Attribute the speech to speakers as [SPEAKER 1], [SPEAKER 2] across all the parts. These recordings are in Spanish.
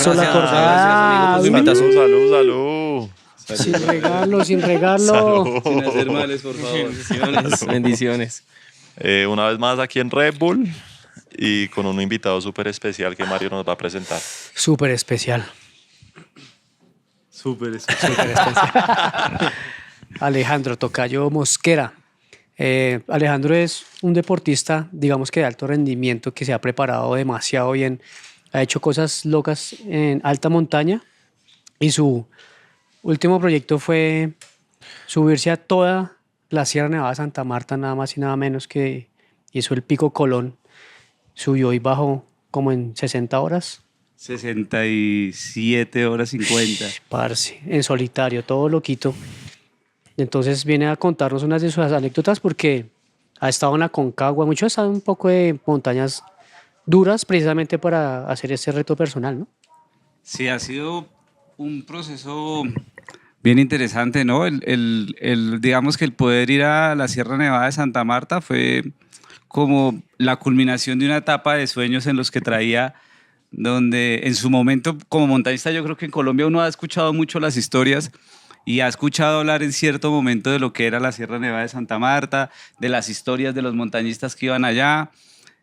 [SPEAKER 1] Eso, la
[SPEAKER 2] gracias,
[SPEAKER 1] acordada.
[SPEAKER 2] amigo, por su invitación.
[SPEAKER 3] Salud.
[SPEAKER 1] Sin regalo, sin regalo.
[SPEAKER 3] Salud.
[SPEAKER 2] Sin hacer males, por favor. Bendiciones. Bendiciones.
[SPEAKER 3] Una vez más aquí en Red Bull y con un invitado súper especial que Mario nos va a presentar.
[SPEAKER 1] Súper especial.
[SPEAKER 2] Súper.
[SPEAKER 1] Súper especial. Alejandro Tocayo Mosquera. Alejandro es un deportista, digamos que de alto rendimiento, que se ha preparado demasiado bien. Ha hecho cosas locas en alta montaña y su último proyecto fue subirse a toda la Sierra Nevada de Santa Marta, nada más y nada menos, que hizo el Pico Colón. Subió y bajó como en 60 horas.
[SPEAKER 2] 67 horas 50.
[SPEAKER 1] Parce, en solitario, todo loquito. Entonces viene a contarnos unas de sus anécdotas porque ha estado en la Concagua, mucho ha estado un poco de montañas duras precisamente para hacer ese reto personal, ¿no?
[SPEAKER 4] Sí, ha sido un proceso bien interesante, ¿no? Digamos que el poder ir a la Sierra Nevada de Santa Marta fue como la culminación de una etapa de sueños en los que traía, donde en su momento como montañista yo creo que en Colombia uno ha escuchado mucho las historias y ha escuchado hablar en cierto momento de lo que era la Sierra Nevada de Santa Marta, de las historias de los montañistas que iban allá.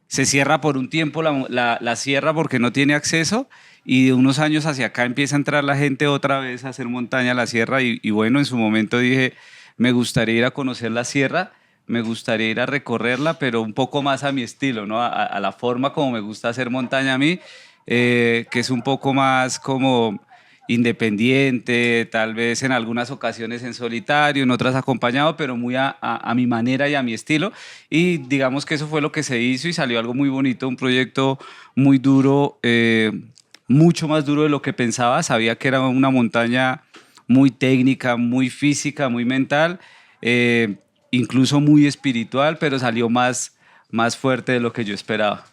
[SPEAKER 4] Se cierra por un tiempo la sierra porque no tiene acceso y de unos años hacia acá empieza a entrar la gente otra vez a hacer montaña a la sierra y bueno, en su momento dije, me gustaría ir a conocer la sierra, me gustaría ir a recorrerla, pero un poco más a mi estilo, ¿no? A la forma como me gusta hacer montaña a mí, que es un poco más como independiente, tal vez en algunas ocasiones en solitario, en otras acompañado, pero muy a mi manera y a mi estilo. Y digamos que eso fue lo que se hizo y salió algo muy bonito, un proyecto muy duro, mucho más duro de lo que pensaba. Sabía que era una montaña muy técnica, muy física, muy mental, incluso muy espiritual, pero salió más fuerte de lo que yo esperaba.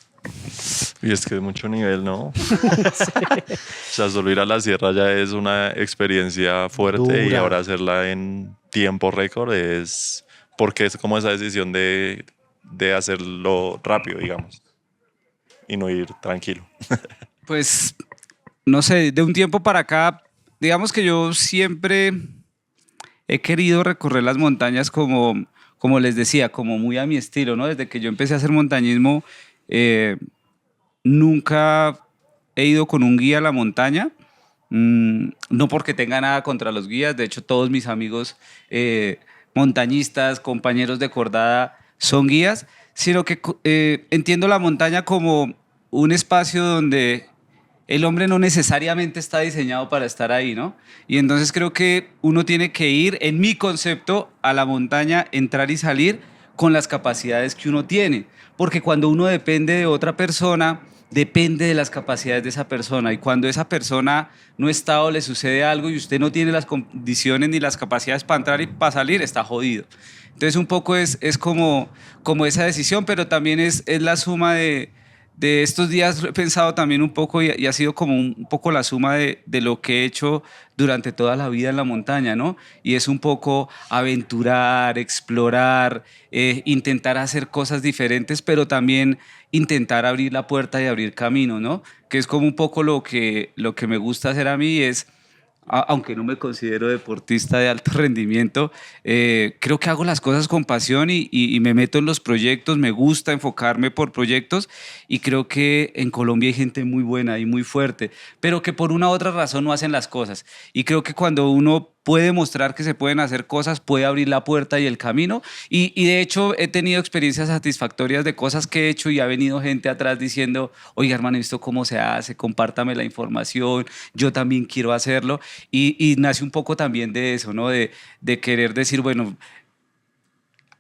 [SPEAKER 3] Y es que es mucho nivel, ¿no? Sí. O sea, solo ir a la sierra ya es una experiencia fuerte y
[SPEAKER 1] Dura.
[SPEAKER 3] ahora hacerla en tiempo récord es porque es como esa decisión de hacerlo rápido, digamos, y no ir tranquilo.
[SPEAKER 4] Pues, no sé, de un tiempo para acá, digamos que yo siempre he querido recorrer las montañas como les decía, como muy a mi estilo, ¿no? Desde que yo empecé a hacer montañismo, nunca he ido con un guía a la montaña, no porque tenga nada contra los guías, de hecho todos mis amigos montañistas, compañeros de cordada son guías, sino que entiendo la montaña como un espacio donde el hombre no necesariamente está diseñado para estar ahí, ¿no? Y entonces creo que uno tiene que ir, en mi concepto, a la montaña, entrar y salir con las capacidades que uno tiene. Porque cuando uno depende de otra persona, depende de las capacidades de esa persona. Y cuando esa persona no está o le sucede algo y usted no tiene las condiciones ni las capacidades para entrar y para salir, está jodido. Entonces un poco es como esa decisión, pero también es la suma de estos días. Lo he pensado también un poco y ha sido como un poco la suma de lo que he hecho durante toda la vida en la montaña, ¿no? Y es un poco aventurar, explorar, intentar hacer cosas diferentes, pero también intentar abrir la puerta y abrir camino, ¿no? Que es como un poco lo que me gusta hacer a mí es, aunque no me considero deportista de alto rendimiento, creo que hago las cosas con pasión y me meto en los proyectos, me gusta enfocarme por proyectos y creo que en Colombia hay gente muy buena y muy fuerte, pero que por una u otra razón no hacen las cosas. Y creo que cuando uno puede mostrar que se pueden hacer cosas, puede abrir la puerta y el camino. Y de hecho he tenido experiencias satisfactorias de cosas que he hecho y ha venido gente atrás diciendo, oiga hermano, he visto cómo se hace, compártame la información, yo también quiero hacerlo. Y nace un poco también de eso, ¿no? De querer decir, bueno,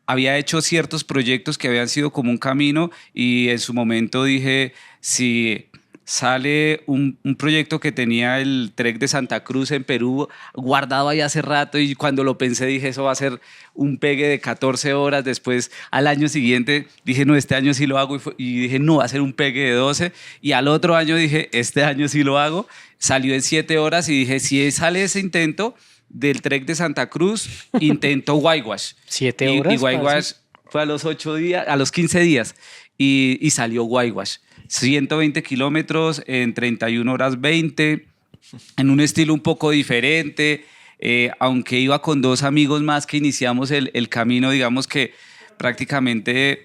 [SPEAKER 4] había hecho ciertos proyectos que habían sido como un camino y en su momento dije, si sale un proyecto que tenía el Trek de Santa Cruz en Perú guardado ahí hace rato y cuando lo pensé dije, eso va a ser un pegue de 14 horas. Después al año siguiente dije, no, este año sí lo hago y dije, no, va a ser un pegue de 12 y al otro año dije, este año sí lo hago. Salió en 7 horas y dije, si sale ese intento del Trek de Santa Cruz, intento Whitewash.
[SPEAKER 1] 7 horas.
[SPEAKER 4] Y Whitewash fue a los 8 días, a los 15 días. y salió Whitewash. 120 kilómetros en 31 horas 20, en un estilo un poco diferente, aunque iba con 2 amigos más que iniciamos el camino, digamos que prácticamente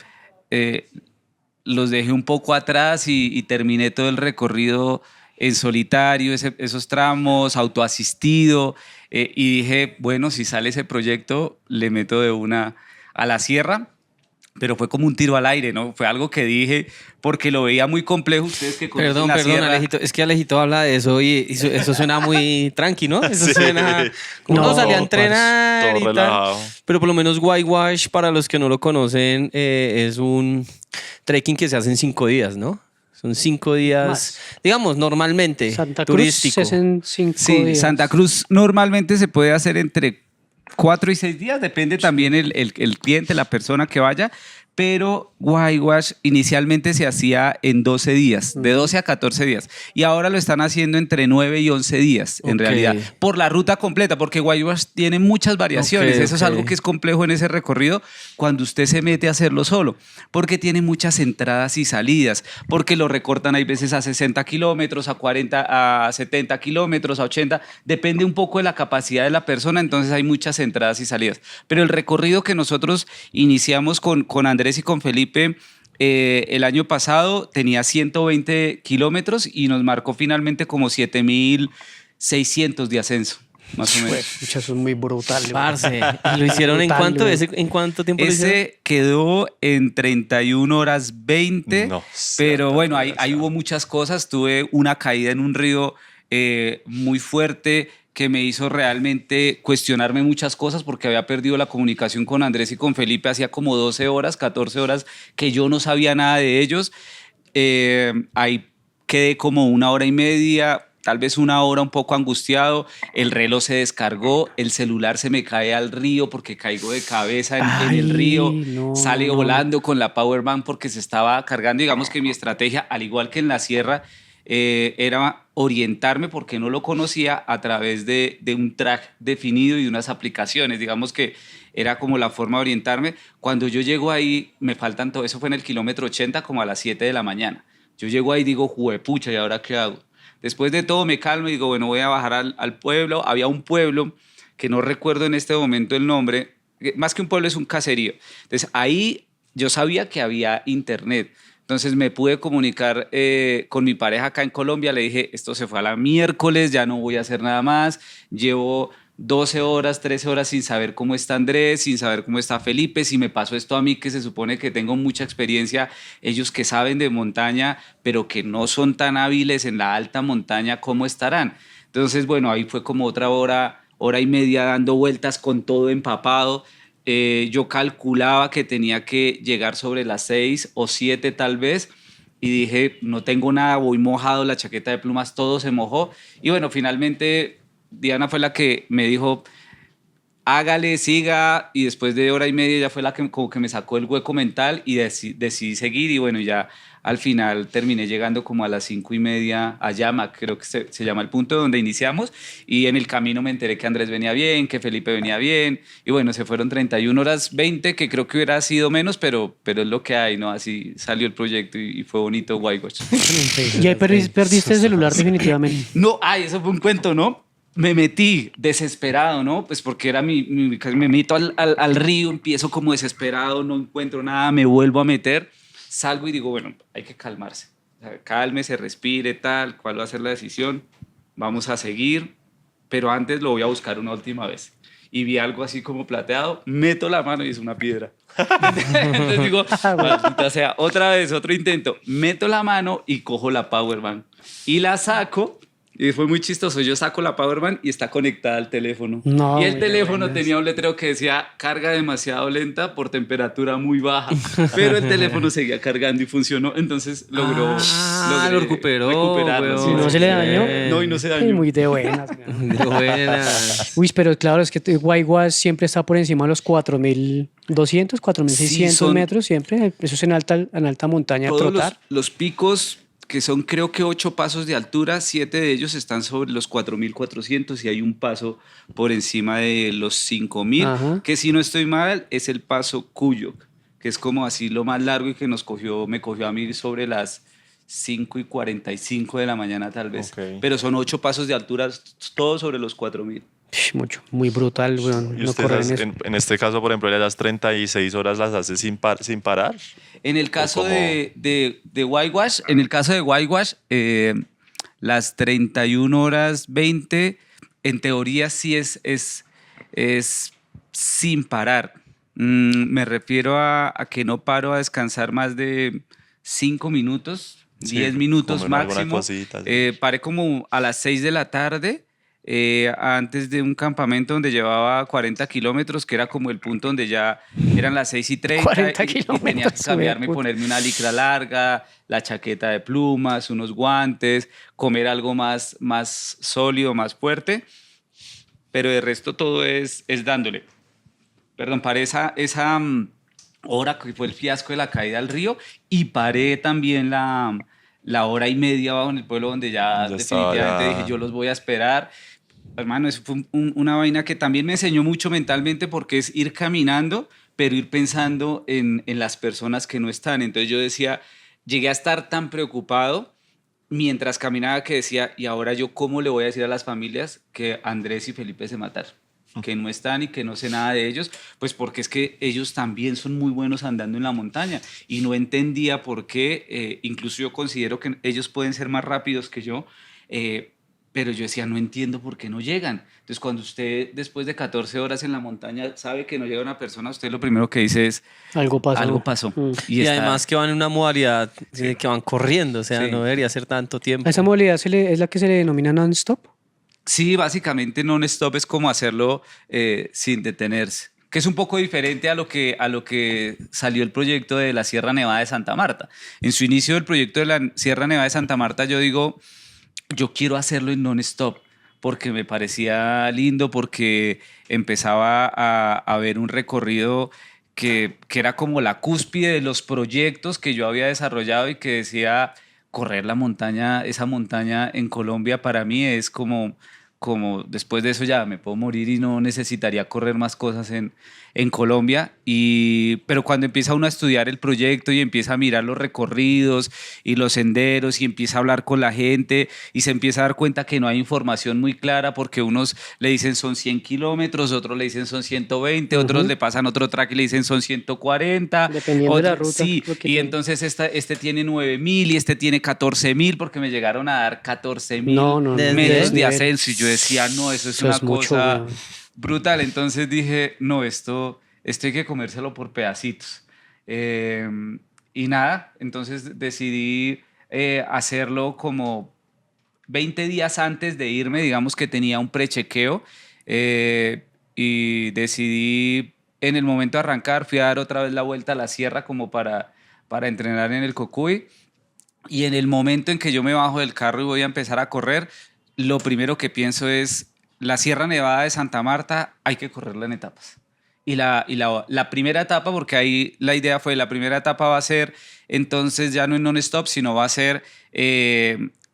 [SPEAKER 4] los dejé un poco atrás y terminé todo el recorrido en solitario, esos tramos, autoasistido, y dije, bueno, si sale ese proyecto, le meto de una a la sierra. Pero fue como un tiro al aire, ¿no? Fue algo que dije porque lo veía muy complejo. Ustedes que conocen
[SPEAKER 2] Perdón,
[SPEAKER 4] la sierra.
[SPEAKER 2] Alejito. Es que Alejito habla de eso y eso suena muy tranqui, ¿no? Eso suena como
[SPEAKER 1] No,
[SPEAKER 2] uno salía a
[SPEAKER 1] parce,
[SPEAKER 2] entrenar
[SPEAKER 3] todo
[SPEAKER 2] y tal.
[SPEAKER 3] relajado.
[SPEAKER 2] Pero por lo menos Whitewash, para los que no lo conocen, es un trekking que se hace en 5 días, ¿no? Son 5 días,
[SPEAKER 1] Más.
[SPEAKER 2] digamos, normalmente
[SPEAKER 1] Santa Cruz
[SPEAKER 2] turístico.
[SPEAKER 1] se hacen 5
[SPEAKER 4] Sí,
[SPEAKER 1] días.
[SPEAKER 4] Santa Cruz normalmente se puede hacer entre 4 y 6 días, depende también el cliente, la persona que vaya, pero Whitewash inicialmente se hacía en 12 días, de 12 a 14 días, y ahora lo están haciendo entre 9 y 11 días, en
[SPEAKER 2] Ok.
[SPEAKER 4] realidad, por la ruta completa, porque Whitewash tiene muchas variaciones,
[SPEAKER 2] Ok,
[SPEAKER 4] eso es
[SPEAKER 2] ok.
[SPEAKER 4] algo que es complejo en ese recorrido cuando usted se mete a hacerlo solo, porque tiene muchas entradas y salidas, porque lo recortan hay veces a 60 kilómetros, a 40, a 70 kilómetros, a 80, depende un poco de la capacidad de la persona, entonces hay muchas entradas y salidas. Pero el recorrido que nosotros iniciamos con Andrés y con Felipe el año pasado tenía 120 kilómetros y nos marcó finalmente como 7.600 de ascenso, más o menos.
[SPEAKER 1] Eso es muy brutal. güey.
[SPEAKER 2] Parce, ¿y lo hicieron en
[SPEAKER 1] Brutal,
[SPEAKER 2] cuánto?
[SPEAKER 1] güey.
[SPEAKER 2] ¿En cuánto tiempo lo hicieron?
[SPEAKER 4] Ese quedó en 31 horas 20,
[SPEAKER 3] No,
[SPEAKER 4] pero
[SPEAKER 3] sea
[SPEAKER 4] bueno,
[SPEAKER 3] tan
[SPEAKER 4] ahí
[SPEAKER 3] desgraciado.
[SPEAKER 4] hubo muchas cosas. Tuve una caída en un río muy fuerte que me hizo realmente cuestionarme muchas cosas porque había perdido la comunicación con Andrés y con Felipe hacía como 12 horas, 14 horas que yo no sabía nada de ellos. Ahí quedé como 1 hora y media, tal vez 1 hora un poco angustiado, el reloj se descargó, el celular se me cae al río porque caigo de cabeza en el
[SPEAKER 1] Ay,
[SPEAKER 4] río,
[SPEAKER 1] no,
[SPEAKER 4] sale
[SPEAKER 1] no.
[SPEAKER 4] volando con la power bank porque se estaba cargando. Digamos que mi estrategia, al igual que en la sierra, era orientarme porque no lo conocía a través de un track definido y de unas aplicaciones. Digamos que era como la forma de orientarme. Cuando yo llego ahí, me faltan todo, eso fue en el kilómetro 80 como a las 7 de la mañana. Yo llego ahí y digo, juepucha, ¿y ahora qué hago? Después de todo me calmo y digo, bueno, voy a bajar al pueblo. Había un pueblo que no recuerdo en este momento el nombre, más que un pueblo es un caserío. Entonces ahí yo sabía que había internet. Entonces me pude comunicar con mi pareja acá en Colombia, le dije, esto se fue a la miércoles, ya no voy a hacer nada más, llevo 12 horas, 13 horas sin saber cómo está Andrés, sin saber cómo está Felipe, si me pasó esto a mí que se supone que tengo mucha experiencia, ellos que saben de montaña, pero que no son tan hábiles en la alta montaña, ¿cómo estarán? Entonces, bueno, ahí fue como otra hora, hora y media dando vueltas con todo empapado. Yo calculaba que tenía que llegar sobre las 6 o 7 tal vez y dije, no tengo nada, voy mojado, la chaqueta de plumas, todo se mojó. Y bueno, finalmente Diana fue la que me dijo, hágale, siga, y después de hora y media ya fue la que como que me sacó el hueco mental y decidí seguir y bueno, ya al final terminé llegando como a las 5:30 a Llama, creo que se llama el punto donde iniciamos, y en el camino me enteré que Andrés venía bien, que Felipe venía bien, y bueno, se fueron 31 horas 20, que creo que hubiera sido menos, pero es lo que hay, ¿no? Así salió el proyecto y fue bonito Whitewash.
[SPEAKER 1] Y ahí perdiste el celular definitivamente.
[SPEAKER 4] No, ay, eso fue un cuento, ¿no? Me metí desesperado, ¿no? Pues porque era me meto al río, empiezo como desesperado, no encuentro nada, me vuelvo a meter, salgo y digo, bueno, hay que calmarse. O sea, cálmese, respire, tal, cuál va a ser la decisión, vamos a seguir, pero antes lo voy a buscar una última vez. Y vi algo así como plateado, meto la mano y es una piedra. Entonces digo, maldita sea, otra vez, otro intento. Meto la mano y cojo la power bank y la saco. Y fue muy chistoso. Yo saco la power bank y está conectada al teléfono.
[SPEAKER 1] No,
[SPEAKER 4] y el
[SPEAKER 1] muy
[SPEAKER 4] teléfono
[SPEAKER 1] buenas.
[SPEAKER 4] tenía un letrero que decía carga demasiado lenta por temperatura muy baja. Pero el teléfono seguía cargando y funcionó. Entonces logré
[SPEAKER 2] lo recuperó,
[SPEAKER 4] recuperarlo.
[SPEAKER 2] weón.
[SPEAKER 1] ¿Y no se le dañó?
[SPEAKER 4] No, y no se
[SPEAKER 1] Sí,
[SPEAKER 4] dañó.
[SPEAKER 1] muy de buenas. güey.
[SPEAKER 2] De buenas.
[SPEAKER 1] Uy, pero claro, es que Whitewash siempre está por encima de los 4.200, 4.600
[SPEAKER 4] Sí, son-
[SPEAKER 1] metros siempre. Eso es en alta montaña,
[SPEAKER 4] Todos
[SPEAKER 1] trotar.
[SPEAKER 4] los picos, que son creo que 8 pasos de altura, 7 de ellos están sobre los 4.400 y hay un paso por encima de los 5.000,
[SPEAKER 1] Ajá.
[SPEAKER 4] que si no estoy mal es el paso Cuyok, que es como así lo más largo y que me cogió a mí sobre las 5:45 de la mañana tal vez.
[SPEAKER 3] Ok.
[SPEAKER 4] Pero son 8 pasos de altura, todo sobre los 4.000.
[SPEAKER 1] Mucho, muy brutal, weón.
[SPEAKER 3] ¿Y
[SPEAKER 1] No
[SPEAKER 3] usted
[SPEAKER 1] correr en
[SPEAKER 3] hace-
[SPEAKER 1] eso.
[SPEAKER 3] en este caso, por ejemplo, las 36 horas las hace sin parar?
[SPEAKER 4] En el caso
[SPEAKER 3] cómo?
[SPEAKER 4] de Whitewash, las 31 horas 20, en teoría sí es sin parar. Me refiero a que no paro a descansar más de 5 minutos,
[SPEAKER 3] Sí,
[SPEAKER 4] 10 minutos
[SPEAKER 3] comer alguna
[SPEAKER 4] máximo.
[SPEAKER 3] cosita, sí.
[SPEAKER 4] Paré como a las 6 de la tarde. Antes de un campamento donde llevaba 40 kilómetros, que era como el punto donde ya eran las 6:30
[SPEAKER 1] 40
[SPEAKER 4] y tenía que
[SPEAKER 1] kilómetros,
[SPEAKER 4] cambiarme y
[SPEAKER 1] hueputa.
[SPEAKER 4] ponerme una licra larga, la chaqueta de plumas, unos guantes, comer algo más sólido, más fuerte, pero de resto todo es dándole. Perdón, paré esa hora que fue el fiasco de la caída al río y paré también la hora y media abajo en el pueblo donde ya
[SPEAKER 3] Ya estaba
[SPEAKER 4] definitivamente
[SPEAKER 3] ya-
[SPEAKER 4] dije yo los voy a esperar. Hermano, eso fue una vaina que también me enseñó mucho mentalmente porque es ir caminando, pero ir pensando en las personas que no están. Entonces yo decía, llegué a estar tan preocupado mientras caminaba que decía, ¿y ahora yo cómo le voy a decir a las familias que Andrés y Felipe se mataron? Que no están y que no sé nada de ellos, pues porque es que ellos también son muy buenos andando en la montaña y no entendía por qué, incluso yo considero que ellos pueden ser más rápidos que yo, pero yo decía, no entiendo por qué no llegan. Entonces, cuando usted después de 14 horas en la montaña sabe que no llega una persona, usted lo primero que dice es,
[SPEAKER 1] Algo pasó.
[SPEAKER 4] algo pasó.
[SPEAKER 2] Y
[SPEAKER 4] está-
[SPEAKER 2] además que van en una modalidad que van corriendo, o sea,
[SPEAKER 4] Sí.
[SPEAKER 2] no debería ser tanto tiempo.
[SPEAKER 1] ¿A esa modalidad es la que se le denomina non-stop?
[SPEAKER 4] Sí, básicamente non-stop es como hacerlo sin detenerse, que es un poco diferente a lo que salió el proyecto de la Sierra Nevada de Santa Marta. En su inicio del proyecto de la Sierra Nevada de Santa Marta, yo digo, yo quiero hacerlo en non-stop, porque me parecía lindo, porque empezaba a ver un recorrido que era como la cúspide de los proyectos que yo había desarrollado y que decía, correr la montaña, esa montaña en Colombia para mí es como después de eso ya me puedo morir y no necesitaría correr más cosas en Colombia. Pero cuando empieza uno a estudiar el proyecto y empieza a mirar los recorridos y los senderos y empieza a hablar con la gente y se empieza a dar cuenta que no hay información muy clara porque unos le dicen son 100 kilómetros, otros le dicen son 120, otros le pasan otro track y le dicen son 140.
[SPEAKER 1] Dependiendo de la ruta,
[SPEAKER 4] Sí,
[SPEAKER 1] lo que
[SPEAKER 4] y
[SPEAKER 1] tenga.
[SPEAKER 4] entonces este tiene 9.000 y este tiene 14.000 porque me llegaron a dar 14.000
[SPEAKER 1] No, no, no.
[SPEAKER 2] Desde-
[SPEAKER 4] metros de
[SPEAKER 1] Desnivel.
[SPEAKER 4] ascenso y yo decía, no, eso es
[SPEAKER 1] Eso
[SPEAKER 4] una
[SPEAKER 1] es mucho,
[SPEAKER 4] cosa
[SPEAKER 1] weón.
[SPEAKER 4] brutal. Entonces dije, no, esto hay que comérselo por pedacitos. Eh, y nada, entonces decidí hacerlo como 20 días antes de irme, digamos que tenía un prechequeo y decidí en el momento de arrancar, fui a dar otra vez la vuelta a la sierra como para entrenar en el Cocuy. Y en el momento en que yo me bajo del carro y voy a empezar a correr, lo primero que pienso es, la Sierra Nevada de Santa Marta hay que correrla en etapas. Y la primera etapa, porque ahí la idea fue, la primera etapa va a ser, entonces ya no en non-stop, sino va a ser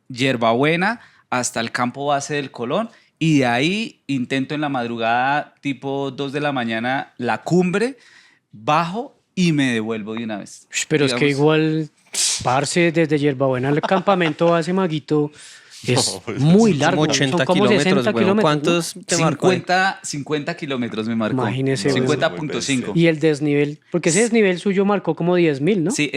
[SPEAKER 4] Yerbabuena hasta el campo base del Colón. Y de ahí intento en la madrugada, tipo 2 de la mañana, la cumbre, bajo y me devuelvo de una vez.
[SPEAKER 1] Ush, pero es que
[SPEAKER 4] Digamos,
[SPEAKER 1] igual, parce, desde Yerbabuena al campamento hace Maguito es
[SPEAKER 3] No, pues,
[SPEAKER 1] muy
[SPEAKER 2] Como
[SPEAKER 1] largo.
[SPEAKER 2] 80
[SPEAKER 1] Son como
[SPEAKER 2] kilómetros,
[SPEAKER 1] 60
[SPEAKER 2] weón.
[SPEAKER 1] kilómetros.
[SPEAKER 2] ¿Cuántos te marcó ahí?
[SPEAKER 4] 50 kilómetros me marcó.
[SPEAKER 1] Imagínese, weón.
[SPEAKER 4] 50.5.
[SPEAKER 1] ¿No? Y el desnivel, porque ese desnivel suyo marcó como 10.000, ¿no?
[SPEAKER 4] Sí,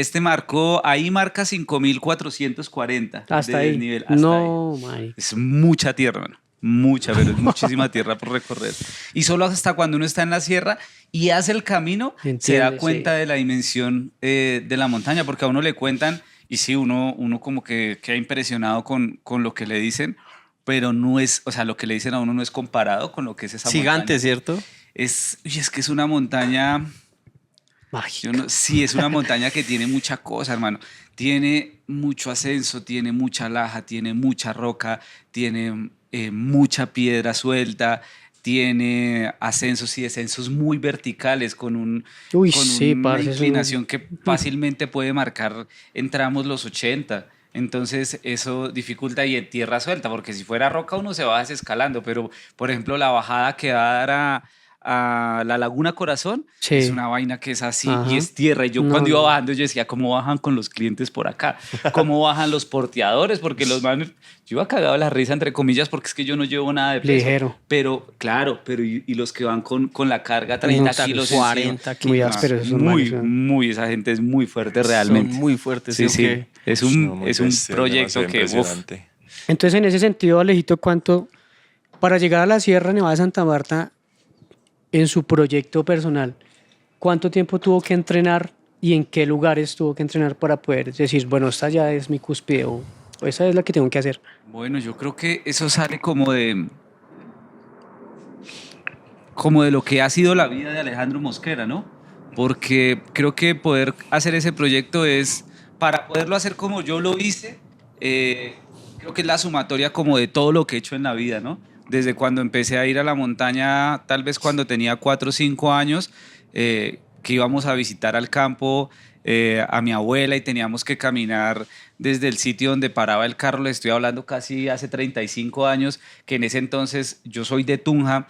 [SPEAKER 4] ahí marca 5.440
[SPEAKER 1] Hasta
[SPEAKER 4] de
[SPEAKER 1] ahí.
[SPEAKER 4] desnivel, hasta
[SPEAKER 1] No,
[SPEAKER 4] ahí.
[SPEAKER 1] marica.
[SPEAKER 4] Es mucha tierra, mano. Mucha, pero es muchísima tierra por recorrer. Y solo hasta cuando uno está en la sierra y hace el camino, se
[SPEAKER 1] Entiende,
[SPEAKER 4] da cuenta
[SPEAKER 1] sí.
[SPEAKER 4] de la dimensión de la montaña, porque a uno le cuentan, y sí, uno como que queda impresionado con lo que le dicen, pero no es, o sea, lo que le dicen a uno no es comparado con lo que es esa
[SPEAKER 2] Gigante,
[SPEAKER 4] montaña.
[SPEAKER 2] ¿cierto?
[SPEAKER 4] Es que es una montaña.
[SPEAKER 1] Mágica.
[SPEAKER 4] Sí, es una montaña que tiene mucha cosa, hermano. Tiene mucho ascenso, tiene mucha laja, tiene mucha roca, tiene mucha piedra suelta, tiene ascensos y descensos muy verticales
[SPEAKER 1] Uy,
[SPEAKER 4] con
[SPEAKER 1] sí,
[SPEAKER 4] una
[SPEAKER 1] parce, es un-
[SPEAKER 4] inclinación que fácilmente puede marcar en tramos los 80. Entonces eso dificulta y en tierra suelta, porque si fuera roca uno se va desescalando, pero por ejemplo la bajada que va a dar a la Laguna Corazón,
[SPEAKER 1] Sí.
[SPEAKER 4] es una vaina que es así
[SPEAKER 1] Ajá.
[SPEAKER 4] y es tierra. Y yo
[SPEAKER 1] No,
[SPEAKER 4] cuando iba
[SPEAKER 1] no.
[SPEAKER 4] bajando, yo decía, ¿cómo bajan con los clientes por acá? ¿Cómo bajan los porteadores? Porque los manes, yo iba cagado de la risa, entre comillas, porque es que yo no llevo nada de peso.
[SPEAKER 1] Ligero.
[SPEAKER 4] Pero, claro, pero y los que van con la carga, 30
[SPEAKER 1] No,
[SPEAKER 4] kilos,
[SPEAKER 2] 40
[SPEAKER 4] encima.
[SPEAKER 1] Muy
[SPEAKER 2] kilos.
[SPEAKER 1] áspero, esos son
[SPEAKER 4] Muy,
[SPEAKER 1] manes,
[SPEAKER 4] muy, esa gente es muy fuerte realmente.
[SPEAKER 2] Son muy fuertes.
[SPEAKER 4] Sí,
[SPEAKER 2] ¿sí o
[SPEAKER 4] sí.
[SPEAKER 2] qué?
[SPEAKER 4] Es
[SPEAKER 3] No,
[SPEAKER 4] un,
[SPEAKER 3] muy
[SPEAKER 4] es un
[SPEAKER 3] bestia,
[SPEAKER 4] proyecto
[SPEAKER 3] demasiado
[SPEAKER 4] que, uf,
[SPEAKER 3] impresionante.
[SPEAKER 1] Entonces, en ese sentido, Alejito, ¿cuánto para llegar a la Sierra Nevada de Santa Marta en su proyecto personal, cuánto tiempo tuvo que entrenar y en qué lugares tuvo que entrenar para poder decir, bueno, esta ya es mi cúspide o esa es la que tengo que hacer?
[SPEAKER 4] bueno, yo creo que eso sale como de lo que ha sido la vida de Alejandro Mosquera, ¿no? Porque creo que poder hacer ese proyecto es, para poderlo hacer como yo lo hice, creo que es la sumatoria como de todo lo que he hecho en la vida, ¿no? Desde cuando empecé a ir a la montaña, tal vez cuando tenía 4 o 5 años, que íbamos a visitar al campo a mi abuela y teníamos que caminar desde el sitio donde paraba el carro, les estoy hablando casi hace 35 años, que en ese entonces yo soy de Tunja.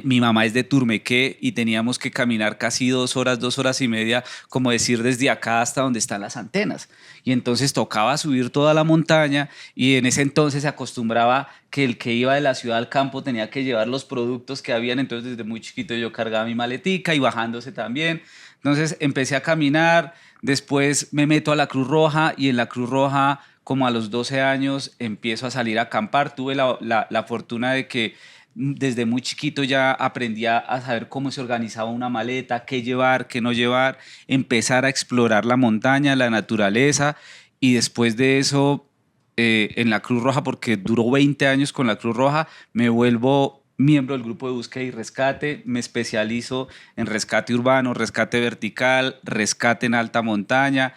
[SPEAKER 4] Mi mamá es de Turmequé y teníamos que caminar casi 2 horas, 2 horas y media, como decir, desde acá hasta donde están las antenas. Y entonces tocaba subir toda la montaña y en ese entonces se acostumbraba que el que iba de la ciudad al campo tenía que llevar los productos que habían. Entonces desde muy chiquito yo cargaba mi maletica y bajándose también. Entonces empecé a caminar, después me meto a la Cruz Roja y en la Cruz Roja, como a los 12 años, empiezo a salir a acampar. Tuve la fortuna de que desde muy chiquito ya aprendí a saber cómo se organizaba una maleta, qué llevar, qué no llevar, empezar a explorar la montaña, la naturaleza y después de eso en la Cruz Roja, porque duró 20 años con la Cruz Roja, me vuelvo miembro del grupo de búsqueda y rescate, me especializo en rescate urbano, rescate vertical, rescate en alta montaña,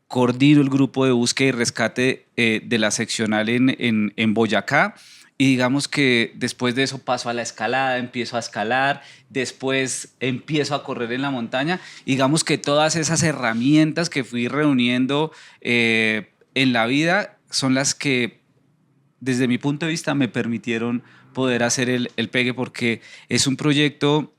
[SPEAKER 4] coordino el grupo de búsqueda y rescate de la seccional en Boyacá. Y digamos que después de eso paso a la escalada, empiezo a escalar, después empiezo a correr en la montaña. Digamos que todas esas herramientas que fui reuniendo en la vida son las que, desde mi punto de vista, me permitieron poder hacer el pegue, porque es un proyecto,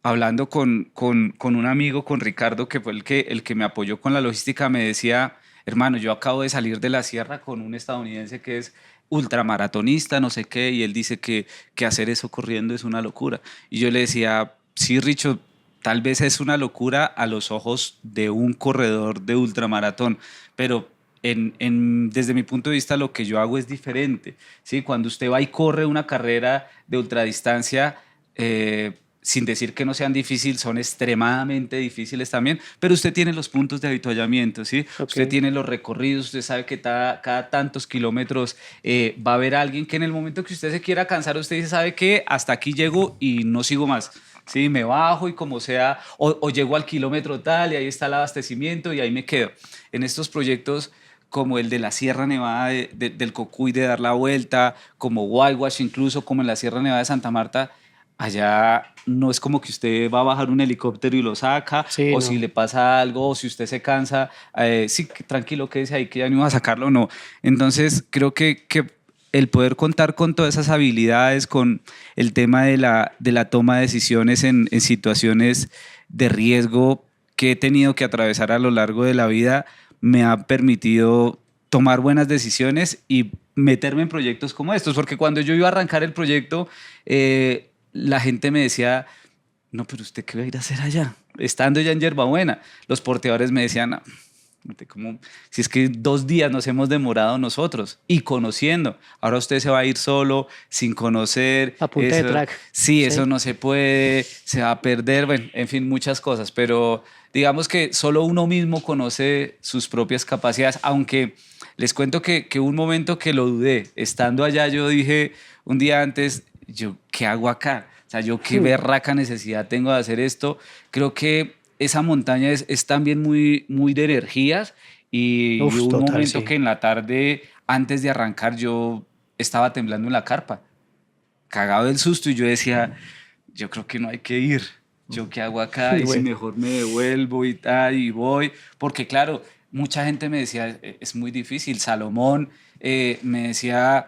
[SPEAKER 4] hablando con un amigo, con Ricardo, que fue el que me apoyó con la logística, me decía, hermano, yo acabo de salir de la sierra con un estadounidense que es ultramaratonista, no sé qué, y él dice que hacer eso corriendo es una locura. Y yo le decía, sí, Richo, tal vez es una locura a los ojos de un corredor de ultramaratón, pero desde mi punto de vista lo que yo hago es diferente, ¿sí? Cuando usted va y corre una carrera de ultradistancia, sin decir que no sean difíciles, son extremadamente difíciles también, pero usted tiene los puntos de avituallamiento, ¿sí?
[SPEAKER 1] Ok.
[SPEAKER 4] Usted tiene los recorridos, usted sabe que cada tantos kilómetros va a haber alguien que en el momento que usted se quiera cansar, usted dice, ¿sabe qué? Hasta aquí llego y no sigo más. Sí, me bajo y como sea, o llego al kilómetro tal y ahí está el abastecimiento y ahí me quedo. En estos proyectos como el de la Sierra Nevada del Cocuy, de dar la vuelta, como Whitewash, incluso como en la Sierra Nevada de Santa Marta, allá no es como que usted va a bajar un helicóptero y lo saca,
[SPEAKER 1] Sí,
[SPEAKER 4] o
[SPEAKER 1] no.
[SPEAKER 4] si le pasa algo, o si usted se cansa, sí, tranquilo, quédese ahí, que ya no iba a sacarlo, no. Entonces, creo que el poder contar con todas esas habilidades, con el tema de la toma de decisiones en situaciones de riesgo que he tenido que atravesar a lo largo de la vida, me ha permitido tomar buenas decisiones y meterme en proyectos como estos, porque cuando yo iba a arrancar el proyecto, la gente me decía, no, pero ¿usted qué va a ir a hacer allá? Estando ya en Yerbabuena, los porteadores me decían, "No, como, si es que 2 días nos hemos demorado nosotros y conociendo, ahora usted se va a ir solo, sin conocer.
[SPEAKER 1] A punta de
[SPEAKER 4] Eso,
[SPEAKER 1] track.
[SPEAKER 4] sí,
[SPEAKER 1] Sí.
[SPEAKER 4] eso no se puede, se va a perder, bueno, en fin, muchas cosas, pero digamos que solo uno mismo conoce sus propias capacidades, aunque les cuento que un momento que lo dudé, estando allá yo dije un día antes, yo, ¿qué hago acá? O sea, yo qué berraca necesidad tengo de hacer esto. Creo que esa montaña es también muy, muy de energías y
[SPEAKER 1] Uf,
[SPEAKER 4] hubo un
[SPEAKER 1] total,
[SPEAKER 4] momento
[SPEAKER 1] sí.
[SPEAKER 4] que en la tarde, antes de arrancar, yo estaba temblando en la carpa, cagado del susto y yo decía, yo creo que no hay que ir. ¿Yo qué hago acá? Y si
[SPEAKER 1] Bueno.
[SPEAKER 4] mejor me devuelvo y tal, y voy. Porque claro, mucha gente me decía, es muy difícil. Salomón me decía,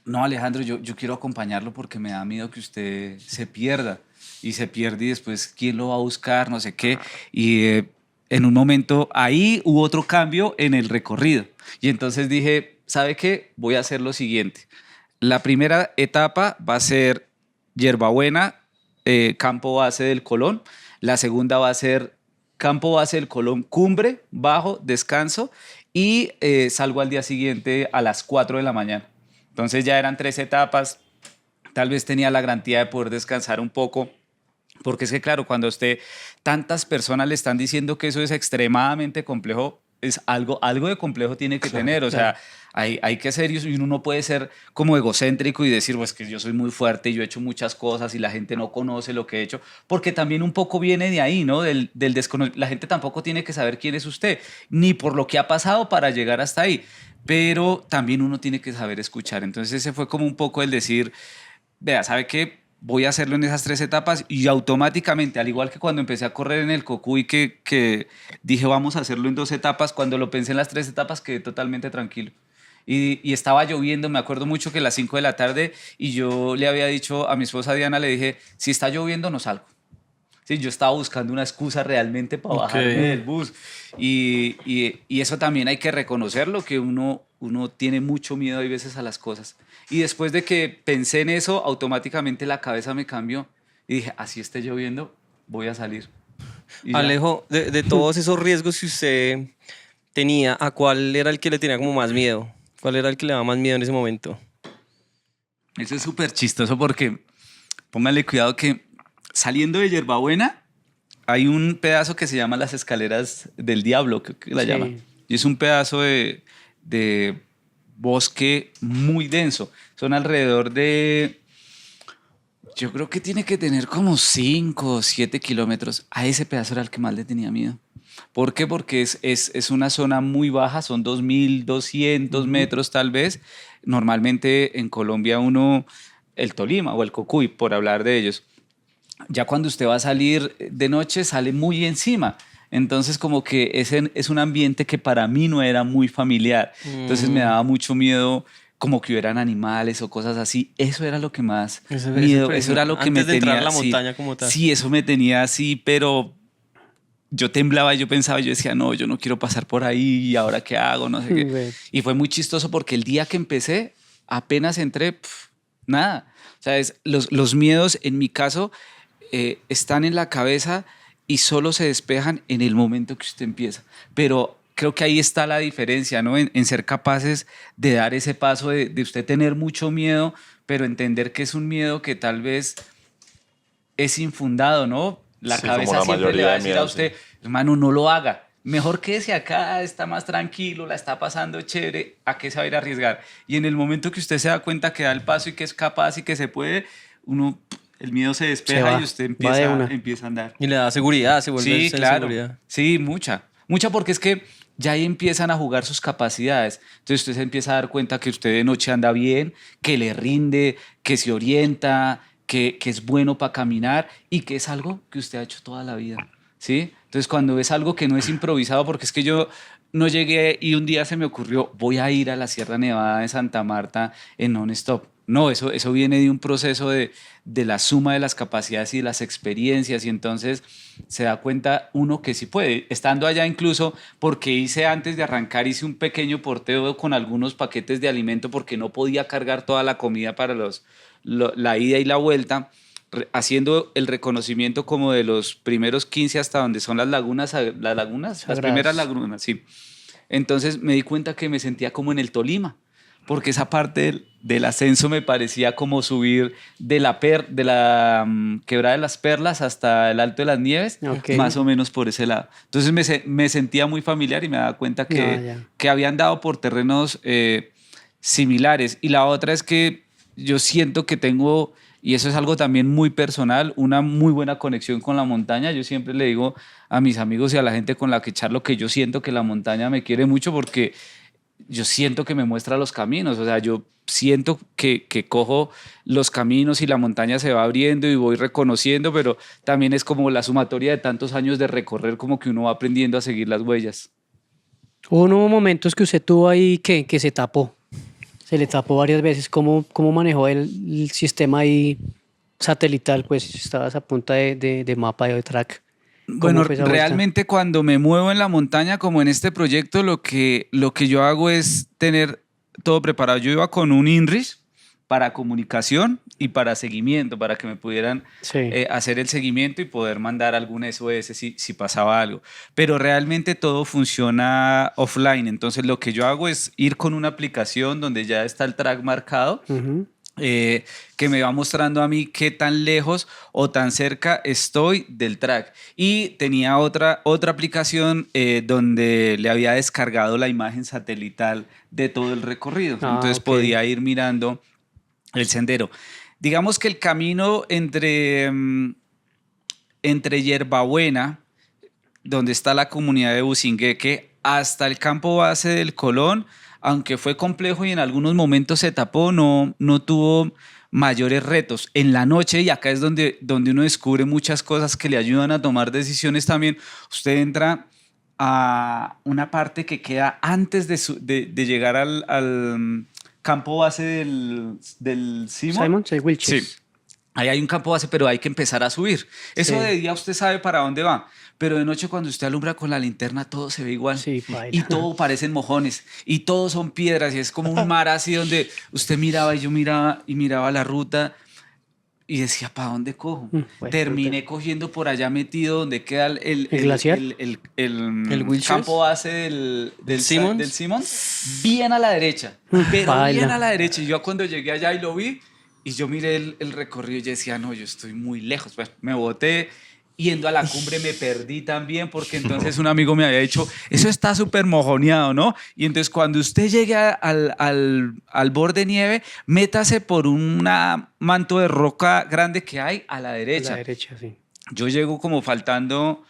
[SPEAKER 4] no, Alejandro, yo quiero acompañarlo porque me da miedo que usted se pierda. Y se pierde y después, ¿quién lo va a buscar? No sé qué. Y en un momento ahí hubo otro cambio en el recorrido. Y entonces dije, ¿sabe qué? Voy a hacer lo siguiente. La primera etapa va a ser Yerbabuena, campo base del Colón. La segunda va a ser campo base del Colón, cumbre, bajo, descanso. Y salgo al día siguiente a las 4 de la mañana. Entonces ya eran 3 etapas. Tal vez tenía la garantía de poder descansar un poco. Porque es que, claro, cuando a usted tantas personas le están diciendo que eso es extremadamente complejo, es algo de complejo tiene que tener. O sea, hay que ser, y uno no puede ser como egocéntrico y decir, pues que yo soy muy fuerte y yo he hecho muchas cosas y la gente no conoce lo que he hecho, porque también un poco viene de ahí, ¿no? Del desconocimiento. La gente tampoco tiene que saber quién es usted, ni por lo que ha pasado para llegar hasta ahí, pero también uno tiene que saber escuchar. Entonces ese fue como un poco el decir, vea, ¿sabe qué? Voy a hacerlo en esas 3 etapas y automáticamente, al igual que cuando empecé a correr en el Cocuy, que dije vamos a hacerlo en 2 etapas, cuando lo pensé en las 3 etapas quedé totalmente tranquilo. Y estaba lloviendo, me acuerdo mucho que a las 5 de la tarde y yo le había dicho a mi esposa Diana, le dije, si está lloviendo no salgo. Sí, yo estaba buscando una excusa realmente para bajarme del bus. Y eso también hay que reconocerlo, que uno tiene mucho miedo a veces a las cosas. Y después de que pensé en eso, automáticamente la cabeza me cambió y dije, así esté lloviendo, voy a salir. Y ya.
[SPEAKER 2] Alejo, de todos esos riesgos que usted tenía, ¿a cuál era el que le tenía como más miedo? ¿Cuál era el que le daba más miedo en ese momento?
[SPEAKER 4] Eso es súper chistoso porque póngale cuidado que saliendo de Yerbabuena hay un pedazo que se llama las escaleras del diablo, que la
[SPEAKER 1] Sí.
[SPEAKER 4] llaman. Y es un pedazo de bosque muy denso. Son alrededor de, yo creo que tiene que tener como 5 o 7 kilómetros. A ese pedazo era el que más le tenía miedo. ¿Por qué? Porque es una zona muy baja, son 2.200 metros tal vez. Normalmente en Colombia el Tolima o el Cocuy, por hablar de ellos, ya cuando usted va a salir de noche sale muy encima. Entonces como que es un ambiente que para mí no era muy familiar. Entonces me daba mucho miedo como que hubieran animales o cosas así. Eso era lo que más miedo, eso era lo que me
[SPEAKER 2] antes de
[SPEAKER 4] tenía.
[SPEAKER 2] entrar a la
[SPEAKER 4] sí,
[SPEAKER 2] montaña como tal.
[SPEAKER 4] Sí, eso me tenía así, pero yo temblaba, yo pensaba, yo decía, no, yo no quiero pasar por ahí y ahora qué hago, no sé qué.
[SPEAKER 1] Bueno.
[SPEAKER 4] Y fue muy chistoso porque el día que empecé, apenas entré, nada. O sea, los miedos en mi caso están en la cabeza y solo se despejan en el momento que usted empieza. Pero creo que ahí está la diferencia, ¿no? En ser capaces de dar ese paso, de usted tener mucho miedo, pero entender que es un miedo que tal vez es infundado, ¿no? La
[SPEAKER 3] Sí, como
[SPEAKER 4] cabeza
[SPEAKER 3] la
[SPEAKER 4] siempre le
[SPEAKER 3] mayoría
[SPEAKER 4] va a
[SPEAKER 3] de
[SPEAKER 4] decir a
[SPEAKER 3] miedos,
[SPEAKER 4] usted, hermano, no lo haga. Mejor quédese acá, está más tranquilo, la está pasando chévere, ¿a qué se va a ir a arriesgar? Y en el momento que usted se da cuenta que da el paso y que es capaz y que se puede, el miedo se despeja
[SPEAKER 1] va,
[SPEAKER 4] y usted
[SPEAKER 1] va de una.
[SPEAKER 4] empieza a andar.
[SPEAKER 2] Y le da seguridad, se vuelve
[SPEAKER 4] Sí,
[SPEAKER 2] esa
[SPEAKER 4] claro.
[SPEAKER 2] seguridad.
[SPEAKER 4] Sí, mucha. Mucha porque es que ya ahí empiezan a jugar sus capacidades. Entonces usted se empieza a dar cuenta que usted de noche anda bien, que le rinde, que se orienta, que es bueno para caminar y que es algo que usted ha hecho toda la vida. ¿Sí? Entonces cuando es algo que no es improvisado, porque es que yo no llegué y un día se me ocurrió, voy a ir a la Sierra Nevada de Santa Marta en non-stop. No, eso viene de un proceso de la suma de las capacidades y de las experiencias y entonces se da cuenta uno que sí puede. Estando allá incluso porque antes de arrancar, hice un pequeño porteo con algunos paquetes de alimento porque no podía cargar toda la comida para la ida y la vuelta, haciendo el reconocimiento como de los primeros 15 hasta donde son las lagunas, las
[SPEAKER 1] Sagradas.
[SPEAKER 4] primeras lagunas, sí. Entonces me di cuenta que me sentía como en el Tolima, porque esa parte del ascenso me parecía como subir de la Quebrada de las Perlas hasta el Alto de las Nieves,
[SPEAKER 1] Ok.
[SPEAKER 4] más o menos por ese lado. Entonces me sentía muy familiar y me daba cuenta que habían dado por terrenos similares. Y la otra es que yo siento que tengo, y eso es algo también muy personal, una muy buena conexión con la montaña. Yo siempre le digo a mis amigos y a la gente con la que charlo que yo siento que la montaña me quiere mucho porque yo siento que me muestra los caminos, o sea, yo siento que cojo los caminos y la montaña se va abriendo y voy reconociendo, pero también es como la sumatoria de tantos años de recorrer, como que uno va aprendiendo a seguir las huellas.
[SPEAKER 1] Hubo momentos que usted tuvo ahí que se tapó. Se le tapó varias veces. ¿Cómo manejó el sistema ahí satelital? Pues estabas a punta de mapa de track. ¿Cómo
[SPEAKER 4] Bueno,
[SPEAKER 1] fue esa vuelta?
[SPEAKER 4] realmente cuando me muevo en la montaña, como en este proyecto, lo que yo hago es tener todo preparado. Yo iba con un INRIS para comunicación y para seguimiento, para que me pudieran
[SPEAKER 1] Sí.
[SPEAKER 4] hacer el seguimiento y poder mandar algún SOS si pasaba algo. Pero realmente todo funciona offline. Entonces lo que yo hago es ir con una aplicación donde ya está el track marcado,
[SPEAKER 1] Ujú.
[SPEAKER 4] que me va mostrando a mí qué tan lejos o tan cerca estoy del track. Y tenía otra aplicación donde le había descargado la imagen satelital de todo el recorrido.
[SPEAKER 1] Ah,
[SPEAKER 4] Entonces
[SPEAKER 1] ok.
[SPEAKER 4] podía ir mirando el sendero. Digamos que el camino entre Yerbabuena, donde está la comunidad de Bucingueque, hasta el campo base del Colón, aunque fue complejo y en algunos momentos se tapó, no tuvo mayores retos. En la noche, y acá es donde uno descubre muchas cosas que le ayudan a tomar decisiones también, usted entra a una parte que queda antes de llegar al campo base del Simón.
[SPEAKER 1] Simon, sí, Wilches.
[SPEAKER 4] Sí. Ahí hay un campo base, pero hay que empezar a subir. Eso
[SPEAKER 1] Sí.
[SPEAKER 4] de día usted sabe para dónde va, pero de noche cuando usted alumbra con la linterna todo se ve igual.
[SPEAKER 1] Sí, paila.
[SPEAKER 4] Y todo parecen mojones y todo son piedras y es como un mar así donde usted miraba y yo miraba y miraba la ruta y decía, ¿para dónde cojo?
[SPEAKER 1] Pues,
[SPEAKER 4] Terminé cogiendo por allá metido donde queda
[SPEAKER 1] ¿El glaciar?
[SPEAKER 2] ¿El Wilshires?
[SPEAKER 4] campo base del
[SPEAKER 2] Simmons?
[SPEAKER 4] del Simmons, bien a la derecha, pero
[SPEAKER 1] Paila.
[SPEAKER 4] bien a la derecha. Y yo cuando llegué allá y lo vi, y yo miré el recorrido y yo decía, no, yo estoy muy lejos. Pues me boté. Yendo a la cumbre me perdí también porque entonces un amigo me había dicho, eso está súper mojoneado, ¿no? Y entonces cuando usted llegue al borde de nieve, métase por un manto de roca grande que hay a la
[SPEAKER 1] A
[SPEAKER 4] derecha.
[SPEAKER 1] la derecha, sí.
[SPEAKER 4] Yo llego como faltando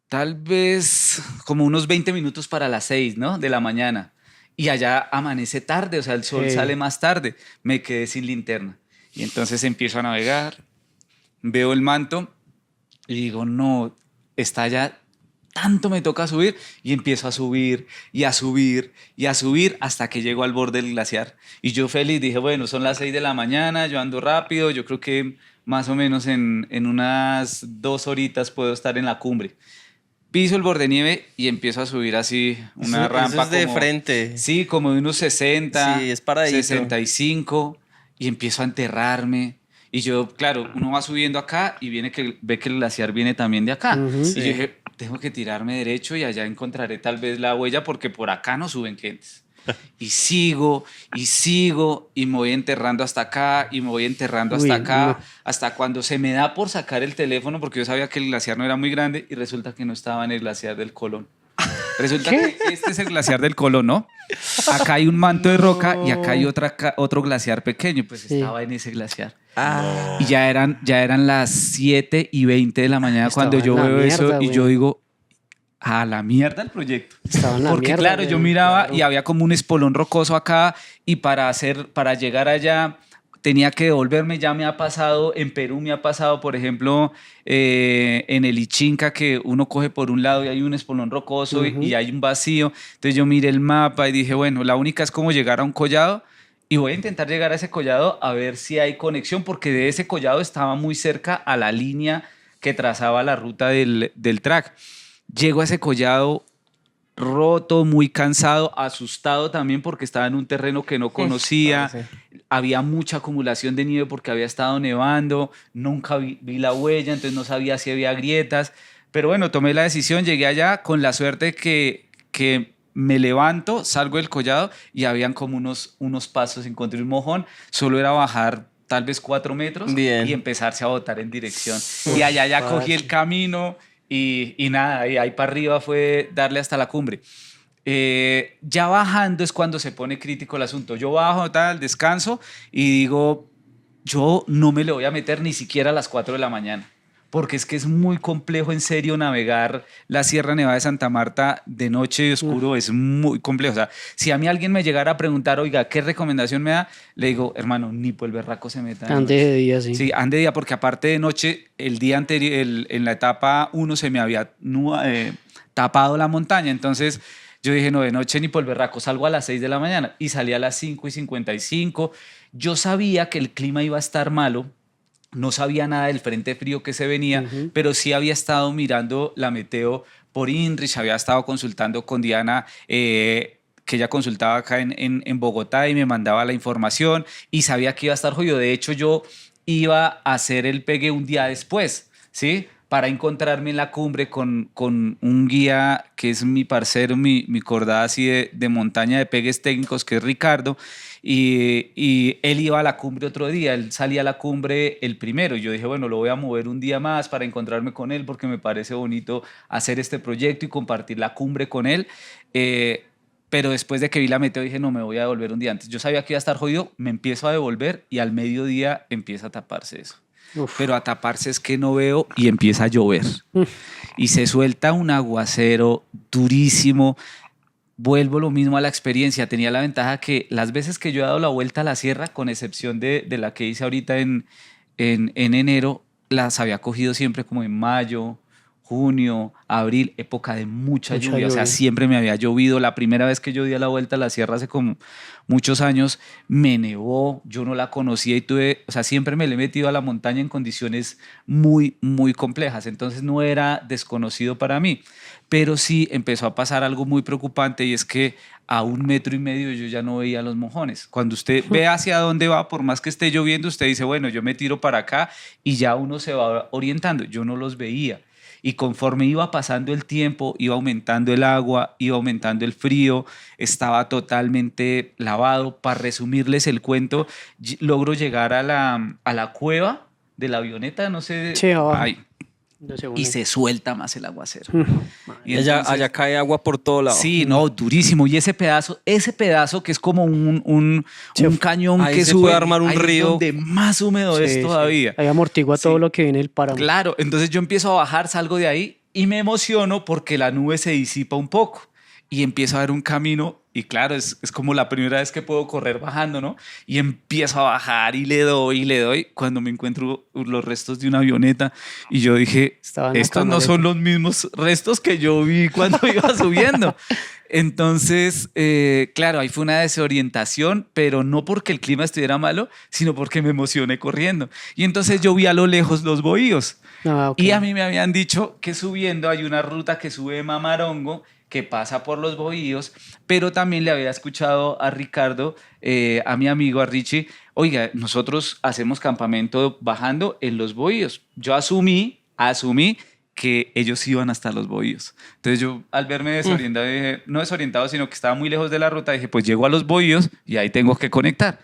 [SPEAKER 4] tal vez como unos 20 minutos para las 6, ¿no? De la mañana. Y allá amanece tarde, o sea, el sol
[SPEAKER 1] Sí.
[SPEAKER 4] sale más tarde. Me quedé sin linterna. Y entonces empiezo a navegar, veo el manto y digo, no, está allá, tanto me toca subir. Y empiezo a subir y a subir y a subir hasta que llego al borde del glaciar. Y yo feliz dije, bueno, son las 6 de la mañana, yo ando rápido, yo creo que más o menos en unas 2 horitas puedo estar en la cumbre. Piso el borde nieve y empiezo a subir así una
[SPEAKER 2] Eso
[SPEAKER 4] rampa
[SPEAKER 2] es de
[SPEAKER 4] como,
[SPEAKER 2] frente.
[SPEAKER 4] sí, como de unos 60,
[SPEAKER 2] Sí, es paradito.
[SPEAKER 4] 65 y empiezo a enterrarme. Y yo, claro, uno va subiendo acá y ve que el glaciar viene también de acá.
[SPEAKER 1] Ujú.
[SPEAKER 4] Y yo dije, tengo que tirarme derecho y allá encontraré tal vez la huella porque por acá no suben gentes. Y sigo y me voy enterrando hasta acá y me voy enterrando hasta
[SPEAKER 1] Uy,
[SPEAKER 4] acá,
[SPEAKER 1] no.
[SPEAKER 4] hasta cuando se me da por sacar el teléfono porque yo sabía que el glaciar no era muy grande y resulta que no estaba en el glaciar del Colón. Resulta que este es el glaciar del Colón, ¿no? Acá hay un manto de roca y acá hay otro glaciar pequeño, pues
[SPEAKER 1] Sí.
[SPEAKER 4] estaba en ese glaciar.
[SPEAKER 2] Ah,
[SPEAKER 4] Y ya eran las 7:20 de la mañana
[SPEAKER 1] Estaba
[SPEAKER 4] cuando yo
[SPEAKER 1] en la
[SPEAKER 4] veo eso
[SPEAKER 1] mierda,
[SPEAKER 4] y
[SPEAKER 1] güey.
[SPEAKER 4] yo digo, a la mierda el proyecto.
[SPEAKER 1] Estaba en la
[SPEAKER 4] Porque
[SPEAKER 1] mierda,
[SPEAKER 4] claro, yo
[SPEAKER 1] güey,
[SPEAKER 4] miraba
[SPEAKER 1] claro.
[SPEAKER 4] y había como un espolón rocoso acá y para llegar allá tenía que devolverme. Ya me ha pasado, en Perú me ha pasado, por ejemplo, en el Ichinca, que uno coge por un lado y hay un espolón rocoso y hay un vacío. Entonces yo miré el mapa y dije, bueno, la única es como llegar a un collado y voy a intentar llegar a ese collado a ver si hay conexión, porque de ese collado estaba muy cerca a la línea que trazaba la ruta del track. Llego a ese collado roto, muy cansado, asustado también porque estaba en un terreno que no conocía. Había mucha acumulación de nieve porque había estado nevando, nunca vi la huella, entonces no sabía si había grietas. Pero bueno, tomé la decisión, llegué allá con la suerte que me levanto, salgo del collado y habían como unos pasos, encontré un mojón, solo era bajar tal vez 4 metros
[SPEAKER 2] Bien.
[SPEAKER 4] y empezarse a botar en dirección. Y allá ya cogí el camino y nada, y ahí para arriba fue darle hasta la cumbre. Ya bajando es cuando se pone crítico el asunto. Yo bajo, tal, descanso y digo, yo no me le voy a meter ni siquiera a las 4 de la mañana, porque es que es muy complejo en serio navegar la Sierra Nevada de Santa Marta de noche y oscuro, es muy complejo. O sea, si a mí alguien me llegara a preguntar, oiga, ¿qué recomendación me da? Le digo, hermano, ni por el berraco se meta.
[SPEAKER 1] Ande de día, sí.
[SPEAKER 4] Sí, ande de día, porque aparte de noche, el día anterior, en la etapa 1 se me había tapado la montaña, entonces Yo dije, no, de noche ni por berraco, salgo a las 6 de la mañana. Y salí a las 5:55. Yo sabía que el clima iba a estar malo. No sabía nada del frente frío que se venía, pero sí había estado mirando la meteo por INRICH, había estado consultando con Diana, que ella consultaba acá en Bogotá y me mandaba la información y sabía que iba a estar jodido. De hecho, yo iba a hacer el pegue un día después, ¿sí? Para encontrarme en la cumbre con un guía que es mi parcero, mi cordada así de montaña de pegues técnicos, que es Ricardo, y él iba a la cumbre otro día, él salía a la cumbre el primero, y yo dije, bueno, lo voy a mover un día más para encontrarme con él, porque me parece bonito hacer este proyecto y compartir la cumbre con él, pero después de que vi la meteo dije, no, me voy a devolver un día antes. Yo sabía que iba a estar jodido, me empiezo a devolver y al mediodía empieza a taparse eso.
[SPEAKER 1] Uf.
[SPEAKER 4] Pero a taparse es que no veo y empieza a llover. Y se suelta un aguacero durísimo. Vuelvo lo mismo a la experiencia. Tenía la ventaja que las veces que yo he dado la vuelta a la sierra, con excepción de la que hice ahorita en enero, las había cogido siempre como en mayo, junio, abril, época de mucha lluvia. O sea, siempre me había llovido. La primera vez que yo di la vuelta a la sierra hace como muchos años, me nevó, yo no la conocía y o sea, siempre me le he metido a la montaña en condiciones muy, muy complejas. Entonces no era desconocido para mí. Pero sí empezó a pasar algo muy preocupante y es que a 1,5 metros yo ya no veía los mojones. Cuando usted ve hacia dónde va, por más que esté lloviendo, usted dice, bueno, yo me tiro para acá y ya uno se va orientando. Yo no los veía. Y conforme iba pasando el tiempo, iba aumentando el agua, iba aumentando el frío, estaba totalmente lavado. Para resumirles el cuento, logro llegar a la cueva de la avioneta, no sé.
[SPEAKER 1] Sí, abajo.
[SPEAKER 4] Ay, y se suelta más el aguacero.
[SPEAKER 2] Y allá cae agua por todo lado.
[SPEAKER 4] Sí, no, durísimo. Y ese pedazo que es como un cañón
[SPEAKER 2] ahí
[SPEAKER 4] que
[SPEAKER 2] se
[SPEAKER 4] sube,
[SPEAKER 2] puede armar un
[SPEAKER 4] ahí es
[SPEAKER 2] río.
[SPEAKER 4] donde más húmedo es todavía.
[SPEAKER 1] Ahí amortigua todo lo que viene el páramo.
[SPEAKER 4] Claro, entonces yo empiezo a bajar, salgo de ahí y me emociono porque la nube se disipa un poco y empiezo a ver un camino y claro, es como la primera vez que puedo correr bajando, ¿no? Y empiezo a bajar y le doy cuando me encuentro los restos de una avioneta y yo dije, estos no son los mismos restos que yo vi cuando iba subiendo. Entonces, claro, ahí fue una desorientación, pero no porque el clima estuviera malo, sino porque me emocioné corriendo. Y entonces yo vi a lo lejos los bohíos.
[SPEAKER 1] Okay.
[SPEAKER 4] Y a mí me habían dicho que subiendo hay una ruta que sube de Mamarongo, que pasa por los bohíos, pero también le había escuchado a Ricardo, a mi amigo, a Richie, oiga, nosotros hacemos campamento bajando en los bohíos. Yo asumí que ellos iban hasta los bohíos. Entonces yo al verme desorientado, dije, no desorientado, sino que estaba muy lejos de la ruta, dije, pues llego a los bohíos y ahí tengo que conectar.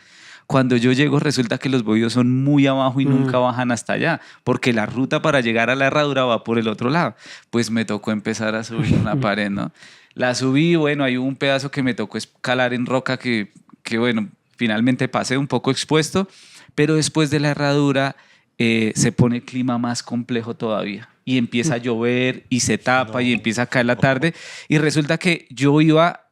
[SPEAKER 4] Cuando yo llego resulta que los bohíos son muy abajo y nunca bajan hasta allá, porque la ruta para llegar a la herradura va por el otro lado. Pues me tocó empezar a subir una pared, ¿no? La subí, bueno, hay un pedazo que me tocó escalar en roca que bueno, finalmente pasé un poco expuesto, pero después de la herradura se pone el clima más complejo todavía y empieza a llover y se tapa y empieza a caer la tarde y resulta que yo iba,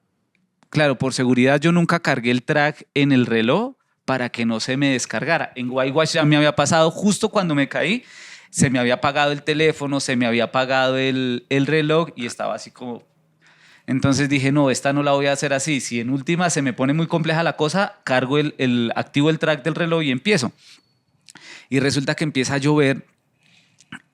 [SPEAKER 4] claro, por seguridad yo nunca cargué el track en el reloj para que no se me descargara. En Guayguas ya me había pasado justo cuando me caí, se me había apagado el teléfono, se me había apagado el reloj y estaba así como... Entonces dije, no, esta no la voy a hacer así. Si en última se me pone muy compleja la cosa, cargo activo el track del reloj y empiezo. Y resulta que empieza a llover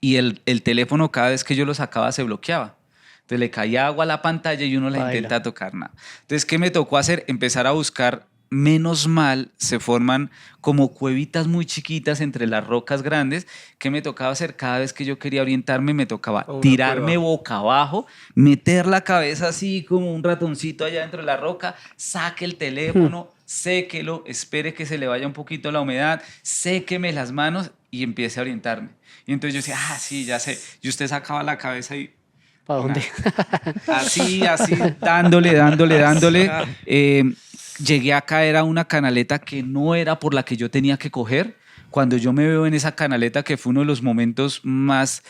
[SPEAKER 4] y el teléfono cada vez que yo lo sacaba se bloqueaba. Entonces le caía agua a la pantalla y uno la intenta tocar, nada. Entonces, ¿qué me tocó hacer? Empezar a buscar. Menos mal, se forman como cuevitas muy chiquitas entre las rocas grandes. ¿Qué me tocaba hacer? Cada vez que yo quería orientarme, me tocaba tirarme boca abajo, meter la cabeza así como un ratoncito allá dentro de la roca, saque el teléfono, séquelo, espere que se le vaya un poquito la humedad, séqueme las manos y empiece a orientarme. Y entonces yo decía, sí, ya sé. Y usted sacaba la cabeza y...
[SPEAKER 1] ¿Para dónde?
[SPEAKER 4] Así, dándole. Llegué a caer a una canaleta que no era por la que yo tenía que coger. Cuando yo me veo en esa canaleta, que fue uno de los momentos más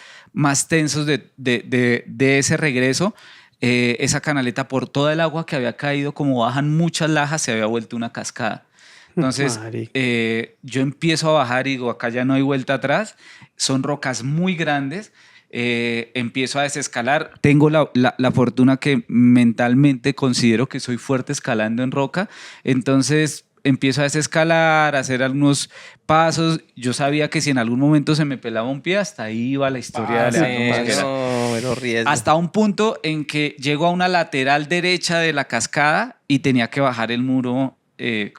[SPEAKER 4] tensos de ese regreso, esa canaleta, por toda el agua que había caído, como bajan muchas lajas, se había vuelto una cascada. Entonces, yo empiezo a bajar y digo, acá ya no hay vuelta atrás. Son rocas muy grandes. empiezo a desescalar. Tengo la fortuna que mentalmente considero que soy fuerte escalando en roca, entonces empiezo a desescalar, a hacer algunos pasos. Yo sabía que si en algún momento se me pelaba un pie, hasta ahí iba la historia de Alejandro Mosquera.
[SPEAKER 2] No, pero riesgo.
[SPEAKER 4] Hasta un punto en que llego a una lateral derecha de la cascada y tenía que bajar el muro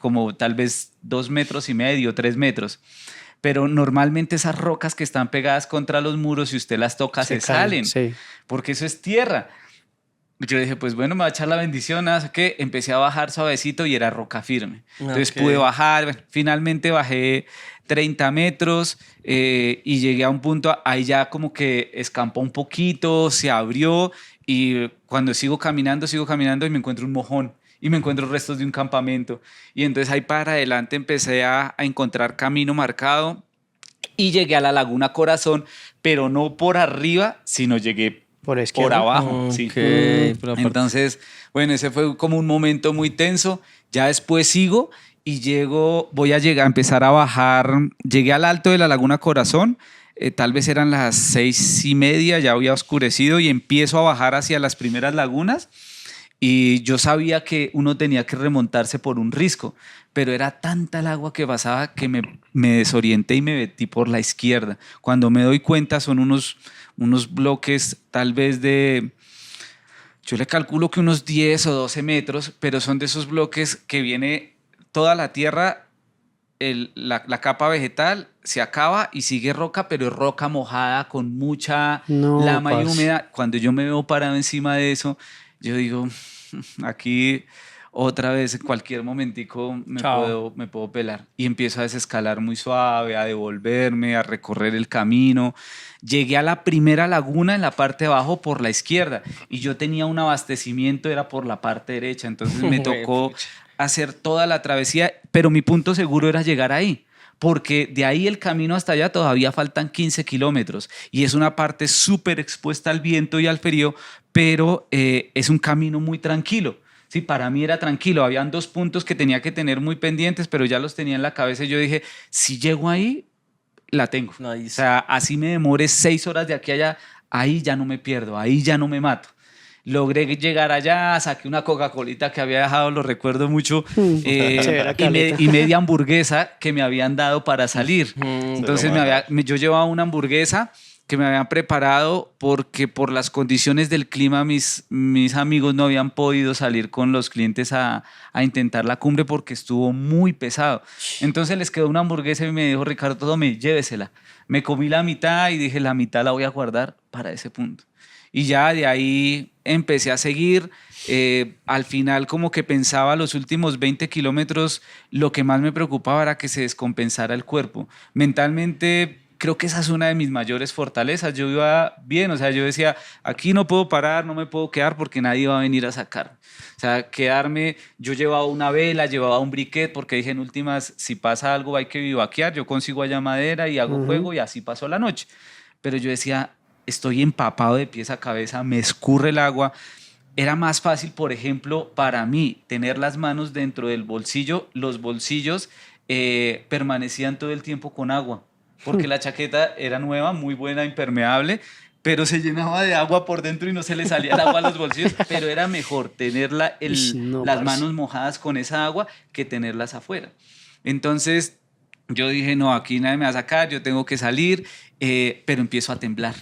[SPEAKER 4] como tal vez 2,5 metros, 3 metros. Pero normalmente esas rocas que están pegadas contra los muros, si usted las toca, se
[SPEAKER 1] caen,
[SPEAKER 4] salen,
[SPEAKER 1] sí.
[SPEAKER 4] porque eso es tierra. Yo dije, pues bueno, me va a echar la bendición, nada, que empecé a bajar suavecito y era roca firme. Entonces pude bajar, bueno, finalmente bajé 30 metros y llegué a un punto, ahí ya como que escampó un poquito, se abrió y cuando sigo caminando y me encuentro un mojón y me encuentro restos de un campamento. Y entonces ahí para adelante empecé a encontrar camino marcado y llegué a la Laguna Corazón, pero no por arriba, sino llegué
[SPEAKER 1] Por la izquierda.
[SPEAKER 4] por abajo.
[SPEAKER 2] Ok,
[SPEAKER 4] Sí.
[SPEAKER 2] por la parte-
[SPEAKER 4] Entonces, bueno, ese fue como un momento muy tenso. Ya después sigo y voy a empezar a bajar. Llegué al alto de la Laguna Corazón, tal vez eran las 6:30, ya había oscurecido y empiezo a bajar hacia las primeras lagunas. Y yo sabía que uno tenía que remontarse por un risco, pero era tanta el agua que pasaba que me desorienté y me metí por la izquierda. Cuando me doy cuenta son unos bloques tal vez yo le calculo que unos 10 o 12 metros, pero son de esos bloques que viene toda la tierra, la capa vegetal se acaba y sigue roca, pero es roca mojada con mucha
[SPEAKER 1] No,
[SPEAKER 4] lama y
[SPEAKER 1] parce.
[SPEAKER 4] humedad. Cuando yo me veo parado encima de eso, yo digo, aquí otra vez en cualquier momentico me puedo pelar. Y empiezo a desescalar muy suave, a devolverme, a recorrer el camino. Llegué a la primera laguna en la parte de abajo por la izquierda y yo tenía un abastecimiento, era por la parte derecha, entonces me tocó hacer toda la travesía, pero mi punto seguro era llegar ahí, porque de ahí el camino hasta allá todavía faltan 15 kilómetros y es una parte súper expuesta al viento y al frío, pero es un camino muy tranquilo. Sí, para mí era tranquilo, habían 2 puntos que tenía que tener muy pendientes, pero ya los tenía en la cabeza y yo dije, si llego ahí, la tengo.
[SPEAKER 2] Nice.
[SPEAKER 4] O sea, así me demore 6 horas de aquí a allá, ahí ya no me pierdo, ahí ya no me mato. Logré llegar allá, saqué una Coca-Colita que había dejado, lo recuerdo mucho,
[SPEAKER 1] Severa
[SPEAKER 4] y
[SPEAKER 1] caleta.
[SPEAKER 4] media hamburguesa que me habían dado para salir.
[SPEAKER 2] Mm,
[SPEAKER 4] Entonces yo llevaba una hamburguesa que me habían preparado porque por las condiciones del clima mis amigos no habían podido salir con los clientes a intentar la cumbre porque estuvo muy pesado. Entonces les quedó una hamburguesa y me dijo, Ricardo, tome, llévesela. Me comí la mitad y dije, la mitad la voy a guardar para ese punto. Y ya de ahí empecé a seguir. Al final como que pensaba los últimos 20 kilómetros, lo que más me preocupaba era que se descompensara el cuerpo. Mentalmente creo que esa es una de mis mayores fortalezas. Yo iba bien, o sea, yo decía, aquí no puedo parar, no me puedo quedar porque nadie va a venir a sacarme. O sea, quedarme, yo llevaba una vela, llevaba un briquet, porque dije en últimas, si pasa algo hay que vivaquear, yo consigo allá madera y hago fuego y así pasó la noche. Pero yo decía, estoy empapado de pies a cabeza, me escurre el agua. Era más fácil, por ejemplo, para mí, tener las manos dentro del bolsillo, los bolsillos permanecían todo el tiempo con agua, porque la chaqueta era nueva, muy buena, impermeable, pero se llenaba de agua por dentro y no se le salía el agua a los bolsillos, pero era mejor tener las
[SPEAKER 1] parce.
[SPEAKER 4] manos mojadas con esa agua que tenerlas afuera. Entonces yo dije, no, aquí nadie me va a sacar, yo tengo que salir, pero empiezo a temblar.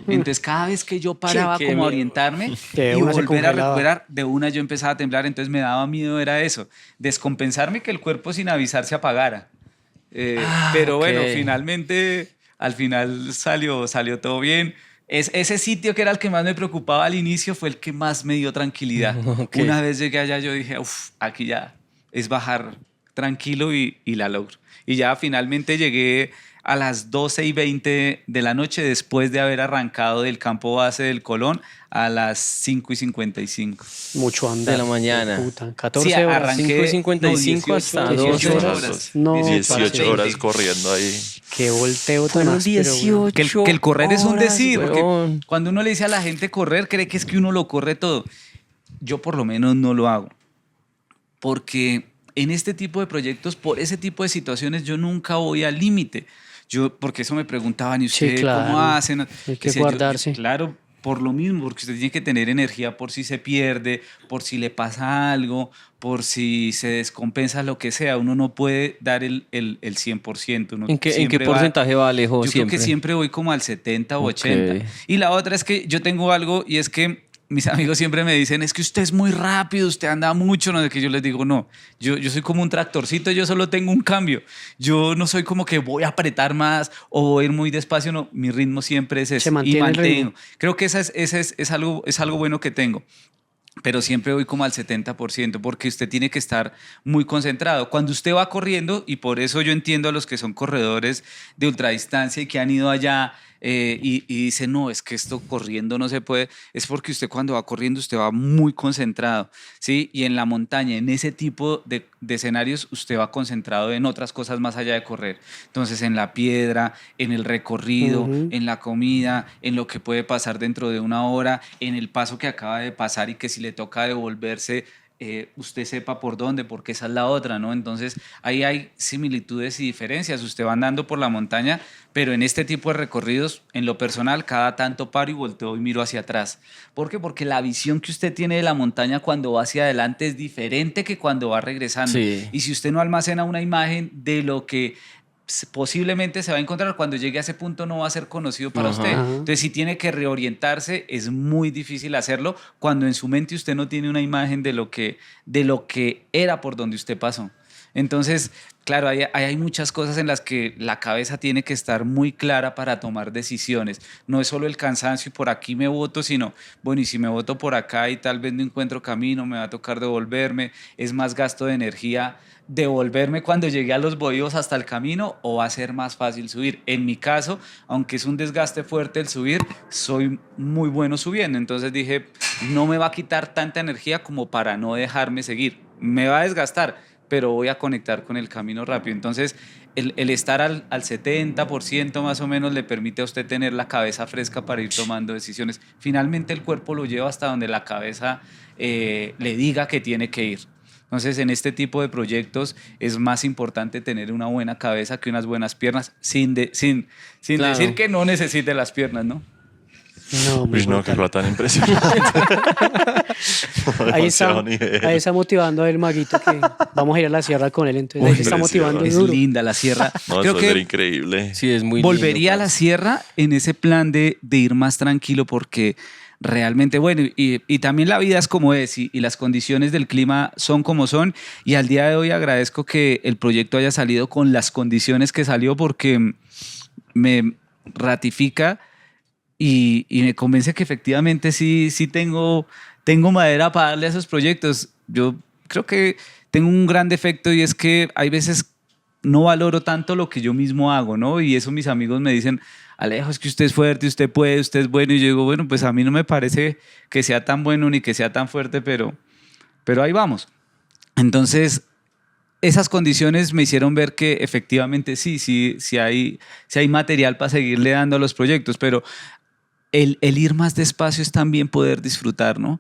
[SPEAKER 4] Entonces cada vez que yo paraba
[SPEAKER 2] Qué
[SPEAKER 4] como a
[SPEAKER 2] miedo.
[SPEAKER 4] orientarme
[SPEAKER 1] De
[SPEAKER 4] y
[SPEAKER 1] una se
[SPEAKER 4] volver a
[SPEAKER 1] congelaba.
[SPEAKER 4] recuperar, de una yo empezaba a temblar, entonces me daba miedo, era eso, descompensarme, que el cuerpo sin avisar se apagara. Pero bueno,
[SPEAKER 2] ok.
[SPEAKER 4] finalmente, al final salió todo bien. Ese sitio que era el que más me preocupaba al inicio fue el que más me dio tranquilidad.
[SPEAKER 2] Ok.
[SPEAKER 4] Una vez llegué allá yo dije, uff, aquí ya es bajar tranquilo y la logro. Y ya finalmente llegué a las 12:20 de la noche después de haber arrancado del campo base del Colón a las 5:55.
[SPEAKER 1] Mucho andar.
[SPEAKER 2] De la mañana.
[SPEAKER 1] Puta, 14
[SPEAKER 4] Sí,
[SPEAKER 1] horas.
[SPEAKER 4] arranqué
[SPEAKER 2] 5:55 hasta
[SPEAKER 4] 18
[SPEAKER 2] 12.
[SPEAKER 1] No,
[SPEAKER 3] 18 horas
[SPEAKER 4] 20.
[SPEAKER 3] corriendo ahí.
[SPEAKER 1] Qué volteo tan
[SPEAKER 2] Fueron
[SPEAKER 1] áspero, weón.
[SPEAKER 2] 18
[SPEAKER 4] Que el correr es un
[SPEAKER 2] horas,
[SPEAKER 4] decir, porque
[SPEAKER 2] weón.
[SPEAKER 4] cuando uno le dice a la gente correr, cree que es que uno lo corre todo. Yo por lo menos no lo hago, porque en este tipo de proyectos, por ese tipo de situaciones, yo nunca voy al límite. porque eso me preguntaban, ¿y
[SPEAKER 1] Sí,
[SPEAKER 4] usted
[SPEAKER 1] claro.
[SPEAKER 4] cómo hacen?
[SPEAKER 1] Hay que
[SPEAKER 4] Decía yo,
[SPEAKER 1] guardarse.
[SPEAKER 4] claro, por lo mismo, porque usted tiene que tener energía por si se pierde, por si le pasa algo, por si se descompensa lo que sea. Uno no puede dar el 100%. Uno
[SPEAKER 2] ¿En qué
[SPEAKER 4] siempre
[SPEAKER 2] porcentaje va Alejo
[SPEAKER 4] yo creo que
[SPEAKER 2] siempre?
[SPEAKER 4] siempre voy como al 70 o
[SPEAKER 2] Ok.
[SPEAKER 4] 80. Y la otra es que yo tengo algo y es que mis amigos siempre me dicen, es que usted es muy rápido, usted anda mucho, no sé qué. Yo les digo, no, yo soy como un tractorcito, yo solo tengo un cambio. Yo no soy como que voy a apretar más o voy a ir muy despacio, no, mi ritmo siempre es ese.
[SPEAKER 1] Se mantiene
[SPEAKER 4] y
[SPEAKER 1] el ritmo.
[SPEAKER 4] mantengo. Creo que es algo bueno que tengo. Pero siempre voy como al 70% porque usted tiene que estar muy concentrado. Cuando usted va corriendo, y por eso yo entiendo a los que son corredores de ultradistancia y que han ido allá y dicen, no, es que esto corriendo no se puede, es porque usted cuando va corriendo, usted va muy concentrado, ¿sí? Y en la montaña, en ese tipo de escenarios, usted va concentrado en otras cosas más allá de correr. Entonces, en la piedra, en el recorrido,
[SPEAKER 1] Ujú.
[SPEAKER 4] en la comida, en lo que puede pasar dentro de una hora, en el paso que acaba de pasar y que si le toca devolverse, usted sepa por dónde, porque esa es la otra, ¿no? Entonces, ahí hay similitudes y diferencias. Usted va andando por la montaña, pero en este tipo de recorridos, en lo personal, cada tanto paro y volteo y miro hacia atrás. ¿Por qué? Porque la visión que usted tiene de la montaña cuando va hacia adelante es diferente que cuando va regresando.
[SPEAKER 2] Sí.
[SPEAKER 4] Y si usted no almacena una imagen de lo que posiblemente se va a encontrar cuando llegue a ese punto, no va a ser conocido para
[SPEAKER 2] Ajá.
[SPEAKER 4] usted.
[SPEAKER 1] Ajá.
[SPEAKER 4] Entonces, si tiene que reorientarse, es muy difícil hacerlo cuando en su mente usted no tiene una imagen de lo que era por donde usted pasó. Entonces, claro, hay muchas cosas en las que la cabeza tiene que estar muy clara para tomar decisiones. No es solo el cansancio y por aquí me boto, sino, bueno, y si me boto por acá y tal vez no encuentro camino, me va a tocar devolverme, es más gasto de energía devolverme cuando llegue a los bohíos hasta el camino o va a ser más fácil subir. En mi caso, aunque es un desgaste fuerte el subir, soy muy bueno subiendo. Entonces dije, no me va a quitar tanta energía como para no dejarme seguir. Me va a desgastar, pero voy a conectar con el camino rápido. Entonces, el estar al 70% más o menos le permite a usted tener la cabeza fresca para ir tomando decisiones. Finalmente el cuerpo lo lleva hasta donde la cabeza le diga que tiene que ir. Entonces, en este tipo de proyectos es más importante tener una buena cabeza que unas buenas piernas, sin
[SPEAKER 2] Claro.
[SPEAKER 4] decir que no necesite las piernas, ¿no?
[SPEAKER 1] No, muy
[SPEAKER 3] Uy, no, qué
[SPEAKER 1] brutal.
[SPEAKER 3] cosa tan impresionante.
[SPEAKER 1] Ahí está,
[SPEAKER 3] Demasiado nivel.
[SPEAKER 1] ahí está motivando a el maguito que vamos a ir a la sierra con él. Entonces ahí
[SPEAKER 3] Uy,
[SPEAKER 1] se está motivando
[SPEAKER 3] precioso.
[SPEAKER 4] Es
[SPEAKER 1] duro.
[SPEAKER 4] linda la sierra.
[SPEAKER 3] No,
[SPEAKER 4] Creo
[SPEAKER 3] eso era
[SPEAKER 4] que
[SPEAKER 3] increíble.
[SPEAKER 2] Sí, es muy
[SPEAKER 4] volvería a
[SPEAKER 2] lindo,
[SPEAKER 4] la sierra en ese plan de ir más tranquilo porque realmente, bueno, y también la vida es como es y las condiciones del clima son como son y al día de hoy agradezco que el proyecto haya salido con las condiciones que salió porque me ratifica y me convence que efectivamente sí tengo madera para darle a esos proyectos. Yo creo que tengo un gran defecto y es que hay veces no valoro tanto lo que yo mismo hago, ¿no? Y eso mis amigos me dicen, Alejo, es que usted es fuerte, usted puede, usted es bueno. Y yo digo, bueno, pues a mí no me parece que sea tan bueno ni que sea tan fuerte, pero ahí vamos. Entonces, esas condiciones me hicieron ver que efectivamente sí hay material para seguirle dando a los proyectos, pero el ir más despacio es también poder disfrutar, ¿no?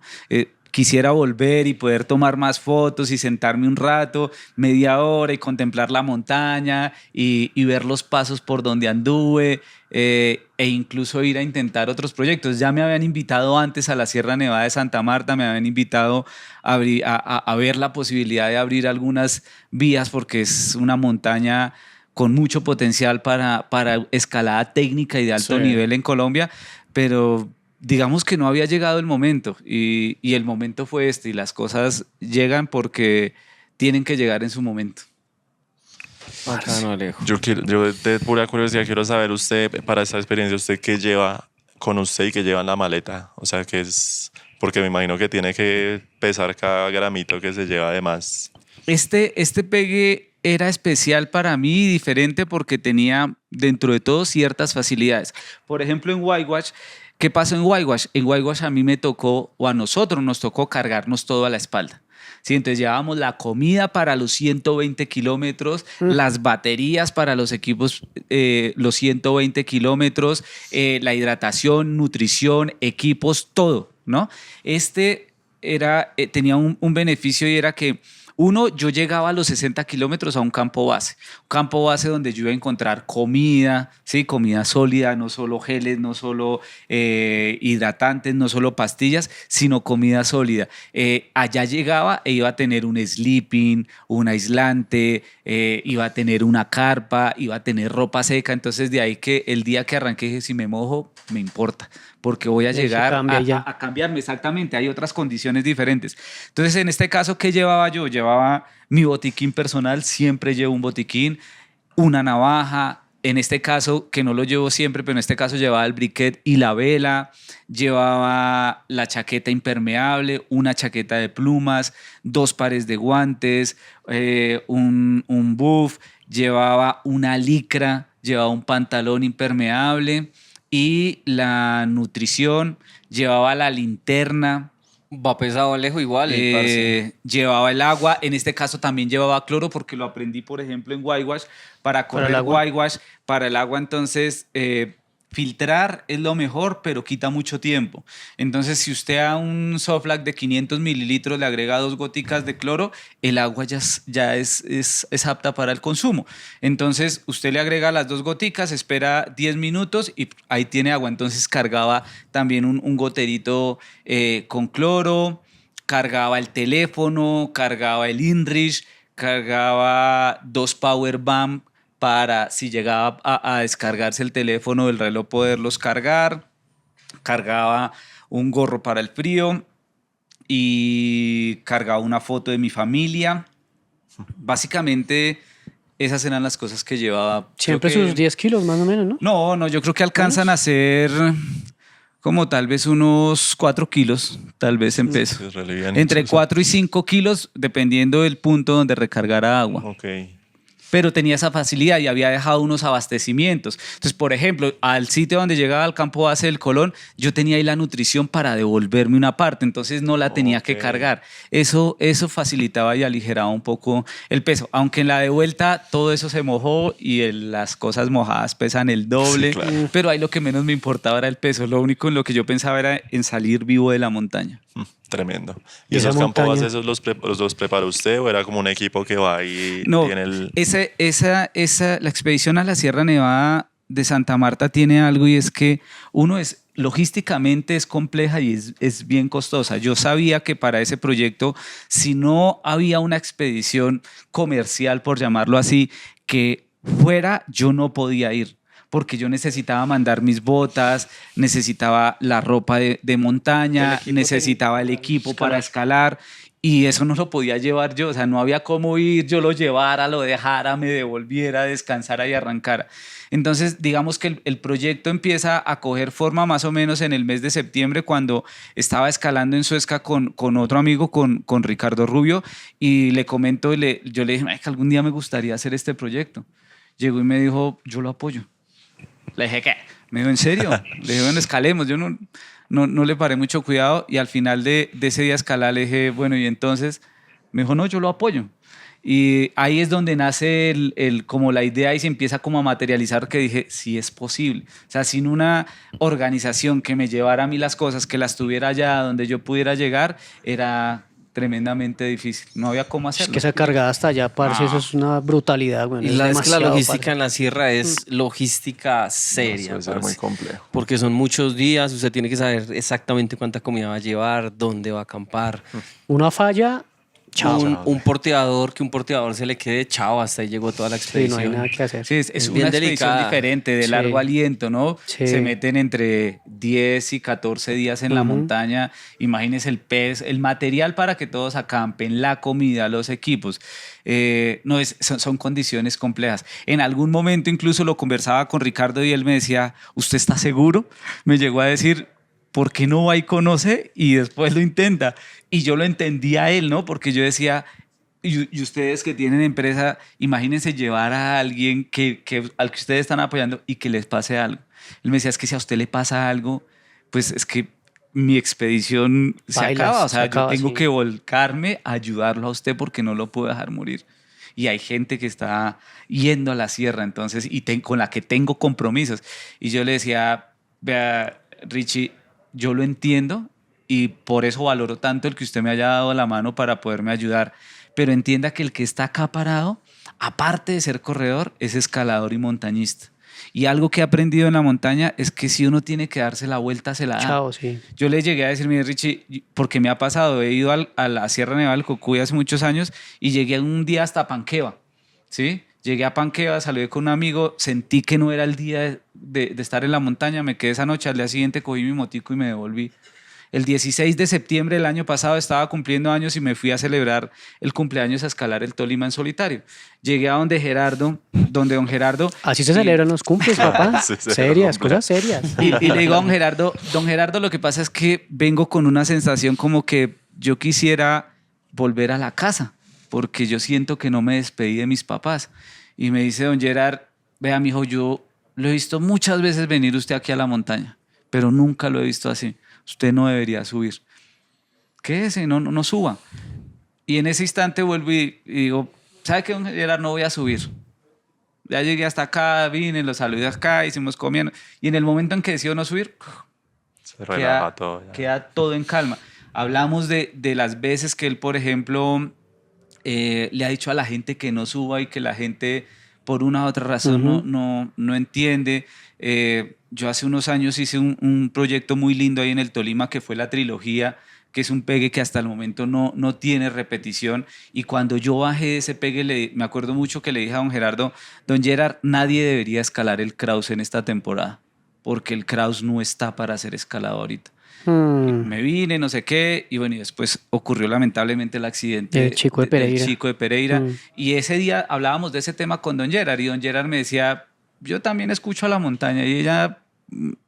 [SPEAKER 4] Quisiera volver y poder tomar más fotos y sentarme un rato, media hora y contemplar la montaña y ver los pasos por donde anduve e incluso ir a intentar otros proyectos. Ya me habían invitado antes a la Sierra Nevada de Santa Marta, me habían invitado a ver la posibilidad de abrir algunas vías porque es una montaña con mucho potencial para escalada técnica y de alto
[SPEAKER 2] Sí.
[SPEAKER 4] nivel en Colombia, pero digamos que no había llegado el momento y el momento fue este y las cosas llegan porque tienen que llegar en su momento.
[SPEAKER 2] Bacano, Alejo.
[SPEAKER 3] Yo de pura curiosidad quiero saber usted, para esta experiencia, usted qué lleva con usted y qué lleva en la maleta. O sea, que es... Porque me imagino que tiene que pesar cada gramito que se lleva de más.
[SPEAKER 4] Este pegue era especial para mí y diferente porque tenía dentro de todo ciertas facilidades. Por ejemplo, en Whitewash, ¿qué pasó en Whitewash? En Whitewash a mí me tocó, o a nosotros nos tocó cargarnos todo a la espalda. Sí, entonces llevábamos la comida para los 120 kilómetros, las baterías para los equipos, los 120 kilómetros, la hidratación, nutrición, equipos, todo, ¿no? Tenía un beneficio y era que Uno, yo llegaba a los 60 kilómetros a un campo base donde yo iba a encontrar comida, ¿sí? Comida sólida, no solo geles, no solo hidratantes, no solo pastillas, sino comida sólida. Allá llegaba e iba a tener un sleeping, un aislante, iba a tener una carpa, iba a tener ropa seca. Entonces de ahí que el día que arranqué dije, si me mojo, me importa, porque voy a
[SPEAKER 1] Eso
[SPEAKER 4] llegar
[SPEAKER 1] cambia ya.
[SPEAKER 4] a cambiarme. Exactamente, hay otras condiciones diferentes. Entonces en este caso, ¿qué llevaba yo? Llevaba mi botiquín personal, siempre llevo un botiquín, una navaja. En este caso, que no lo llevo siempre, pero en este caso llevaba el briquet y la vela, llevaba la chaqueta impermeable, una chaqueta de plumas, 2 pares de guantes, un buff, llevaba una licra, llevaba un pantalón impermeable y la nutrición, llevaba la linterna.
[SPEAKER 2] Va pesado Alejo igual, parce.
[SPEAKER 4] Llevaba el agua, en este caso también llevaba cloro porque lo aprendí, por ejemplo, en Whitewash, para correr
[SPEAKER 1] el agua?
[SPEAKER 4] Whitewash, para el agua. Entonces, filtrar es lo mejor, pero quita mucho tiempo. Entonces, si usted a un Soflac de 500 mililitros le agrega 2 goticas de cloro, el agua ya es apta para el consumo. Entonces, usted le agrega las 2 goticas, espera 10 minutos y ahí tiene agua. Entonces, cargaba también un goterito con cloro, cargaba el teléfono, cargaba el InReach, cargaba 2 power bank para si llegaba a descargarse el teléfono del reloj poderlos cargar, cargaba un gorro para el frío y cargaba una foto de mi familia. Básicamente esas eran las cosas que llevaba.
[SPEAKER 1] Siempre
[SPEAKER 4] Creo que-
[SPEAKER 1] sus 10 kilos más o menos, ¿no?
[SPEAKER 4] No, yo creo que alcanzan a ser como tal vez unos 4 kilos, tal vez en peso.
[SPEAKER 3] Sí, es re livianito,
[SPEAKER 4] Entre
[SPEAKER 3] sí.
[SPEAKER 4] 4 y 5 kilos, dependiendo del punto donde recargara agua.
[SPEAKER 3] Ok.
[SPEAKER 4] Pero tenía esa facilidad y había dejado unos abastecimientos. Entonces, por ejemplo, al sitio donde llegaba al campo base del Colón, yo tenía ahí la nutrición para devolverme una parte, entonces no la tenía que
[SPEAKER 3] Ok.
[SPEAKER 4] cargar. Eso facilitaba y aligeraba un poco el peso, aunque en la de vuelta todo eso se mojó y las cosas mojadas pesan el doble,
[SPEAKER 3] Sí, claro.
[SPEAKER 4] pero ahí lo que menos me importaba era el peso. Lo único en lo que yo pensaba era en salir vivo de la montaña.
[SPEAKER 3] Tremendo.
[SPEAKER 1] ¿Y
[SPEAKER 3] ¿Y
[SPEAKER 1] esa
[SPEAKER 3] esos campos
[SPEAKER 1] montaña?
[SPEAKER 3] bases los preparó usted o era como un equipo que va y
[SPEAKER 4] No,
[SPEAKER 3] tiene el...
[SPEAKER 4] la expedición a la Sierra Nevada de Santa Marta tiene algo y es que uno es logísticamente es compleja y es bien costosa. Yo sabía que para ese proyecto, si no había una expedición comercial, por llamarlo así, que fuera, yo no podía ir, porque yo necesitaba mandar mis botas, necesitaba la ropa de montaña, necesitaba el equipo para escalar. Y eso no lo podía llevar yo, o sea, no había cómo ir, yo lo llevara, lo dejara, me devolviera, descansara y arrancara. Entonces, digamos que el proyecto empieza a coger forma más o menos en el mes de septiembre, cuando estaba escalando en Suezca con otro amigo, con Ricardo Rubio, y le comento, yo le dije, "Ay, que algún día me gustaría hacer este proyecto". Llegó y me dijo, yo lo apoyo. Le dije, ¿qué? Me dijo, ¿en serio? Le dije, bueno, escalemos. Yo no le paré mucho cuidado y al final de ese día escalar le dije, bueno, y entonces me dijo, no, yo lo apoyo. Y ahí es donde nace como la idea y se empieza como a materializar, que dije, sí es posible. O sea, sin una organización que me llevara a mí las cosas, que las tuviera allá donde yo pudiera llegar, era tremendamente difícil. No había cómo
[SPEAKER 1] Es
[SPEAKER 4] hacerlo.
[SPEAKER 1] que esa cargada hasta allá, parce, eso es una brutalidad, güey.
[SPEAKER 2] Y la es que la
[SPEAKER 1] demasiado,
[SPEAKER 2] logística
[SPEAKER 1] parce.
[SPEAKER 2] en la sierra es logística seria,
[SPEAKER 3] Eso debe ser muy
[SPEAKER 2] parce.
[SPEAKER 3] complejo.
[SPEAKER 2] Porque son muchos días, usted tiene que saber exactamente cuánta comida va a llevar, dónde va a acampar.
[SPEAKER 1] Una falla, chao.
[SPEAKER 2] Un porteador, que un porteador se le quede chao, hasta ahí llegó toda la
[SPEAKER 1] Sí, no
[SPEAKER 2] expedición.
[SPEAKER 1] hay nada que hacer.
[SPEAKER 4] Sí, es
[SPEAKER 2] Es
[SPEAKER 4] una
[SPEAKER 2] bien
[SPEAKER 4] expedición
[SPEAKER 2] delicada.
[SPEAKER 4] diferente, de
[SPEAKER 1] Sí.
[SPEAKER 4] largo aliento, ¿no?
[SPEAKER 1] Sí.
[SPEAKER 4] Se meten entre 10 y 14 días en la
[SPEAKER 1] Ujú.
[SPEAKER 4] montaña. Imagínense el pez, el material para que todos acampen, la comida, los equipos. No son condiciones complejas. En algún momento incluso lo conversaba con Ricardo y él me decía, ¿usted está seguro? Me llegó a decir, ¿por qué no va y conoce y después lo intenta? Y yo lo entendía a él, ¿no? Porque yo decía, y ustedes que tienen empresa, imagínense llevar a alguien al que ustedes están apoyando y que les pase algo. Él me decía, es que si a usted le pasa algo, pues es que mi expedición se
[SPEAKER 1] Bailas,
[SPEAKER 4] acaba. O sea,
[SPEAKER 1] se acaba,
[SPEAKER 4] yo tengo
[SPEAKER 1] sí.
[SPEAKER 4] que volcarme a ayudarlo a usted porque no lo puedo dejar morir. Y hay gente que está yendo a la sierra, entonces, con la que tengo compromisos. Y yo le decía, vea, Richie, yo lo entiendo y por eso valoro tanto el que usted me haya dado la mano para poderme ayudar. pero entienda que el que está acá parado, aparte de ser corredor, es escalador y montañista. Y algo que he aprendido en la montaña es que si uno tiene que darse la vuelta, se la da.
[SPEAKER 1] Chao, sí.
[SPEAKER 4] Yo le llegué a decir, mire Richie, porque me ha pasado, he ido a la Sierra Nevada del Cocuy hace muchos años y llegué un día hasta Panqueva, ¿sí? Llegué a Panqueva, saludé con un amigo, sentí que no era el día de estar en la montaña, me quedé esa noche, al día siguiente cogí mi motico y me devolví. El 16 de septiembre del año pasado estaba cumpliendo años y me fui a celebrar el cumpleaños a escalar el Tolima en solitario. Llegué a donde don Gerardo...
[SPEAKER 1] Así se
[SPEAKER 4] y-
[SPEAKER 1] celebran los cumples, papá.
[SPEAKER 3] Sí, se
[SPEAKER 1] Serias,
[SPEAKER 3] cumple.
[SPEAKER 1] cosas serias.
[SPEAKER 4] y le digo a don Gerardo, lo que pasa es que vengo con una sensación como que yo quisiera volver a la casa, porque yo siento que no me despedí de mis papás. Y me dice don Gerard, vea, mijo, yo lo he visto muchas veces venir usted aquí a la montaña, pero nunca lo he visto así. Usted no debería subir. Quédese, no suba. Y en ese instante vuelvo y digo, ¿sabe qué, don Gerard? No voy a subir. Ya llegué hasta acá, vine, los saludé acá, hicimos comiendo. Y en el momento en que decido no subir,
[SPEAKER 3] Se relaja todo. Ya.
[SPEAKER 4] queda todo en calma. Hablamos de las veces que él, por ejemplo, le ha dicho a la gente que no suba y que la gente, por una u otra razón, no entiende. Yo hace unos años hice un proyecto muy lindo ahí en el Tolima que fue la trilogía, que es un pegue que hasta el momento no tiene repetición. Y cuando yo bajé de ese pegue, me acuerdo mucho que le dije a don Gerardo, don Gerard, nadie debería escalar el Kraus en esta temporada, porque el Kraus no está para ser escalado ahorita. Me vine, no sé qué, y bueno, y después ocurrió lamentablemente el accidente
[SPEAKER 1] Del chico de Pereira.
[SPEAKER 4] del chico de Pereira. Y ese día hablábamos de ese tema con don Gerard, y don Gerard me decía, yo también escucho a la montaña, y ella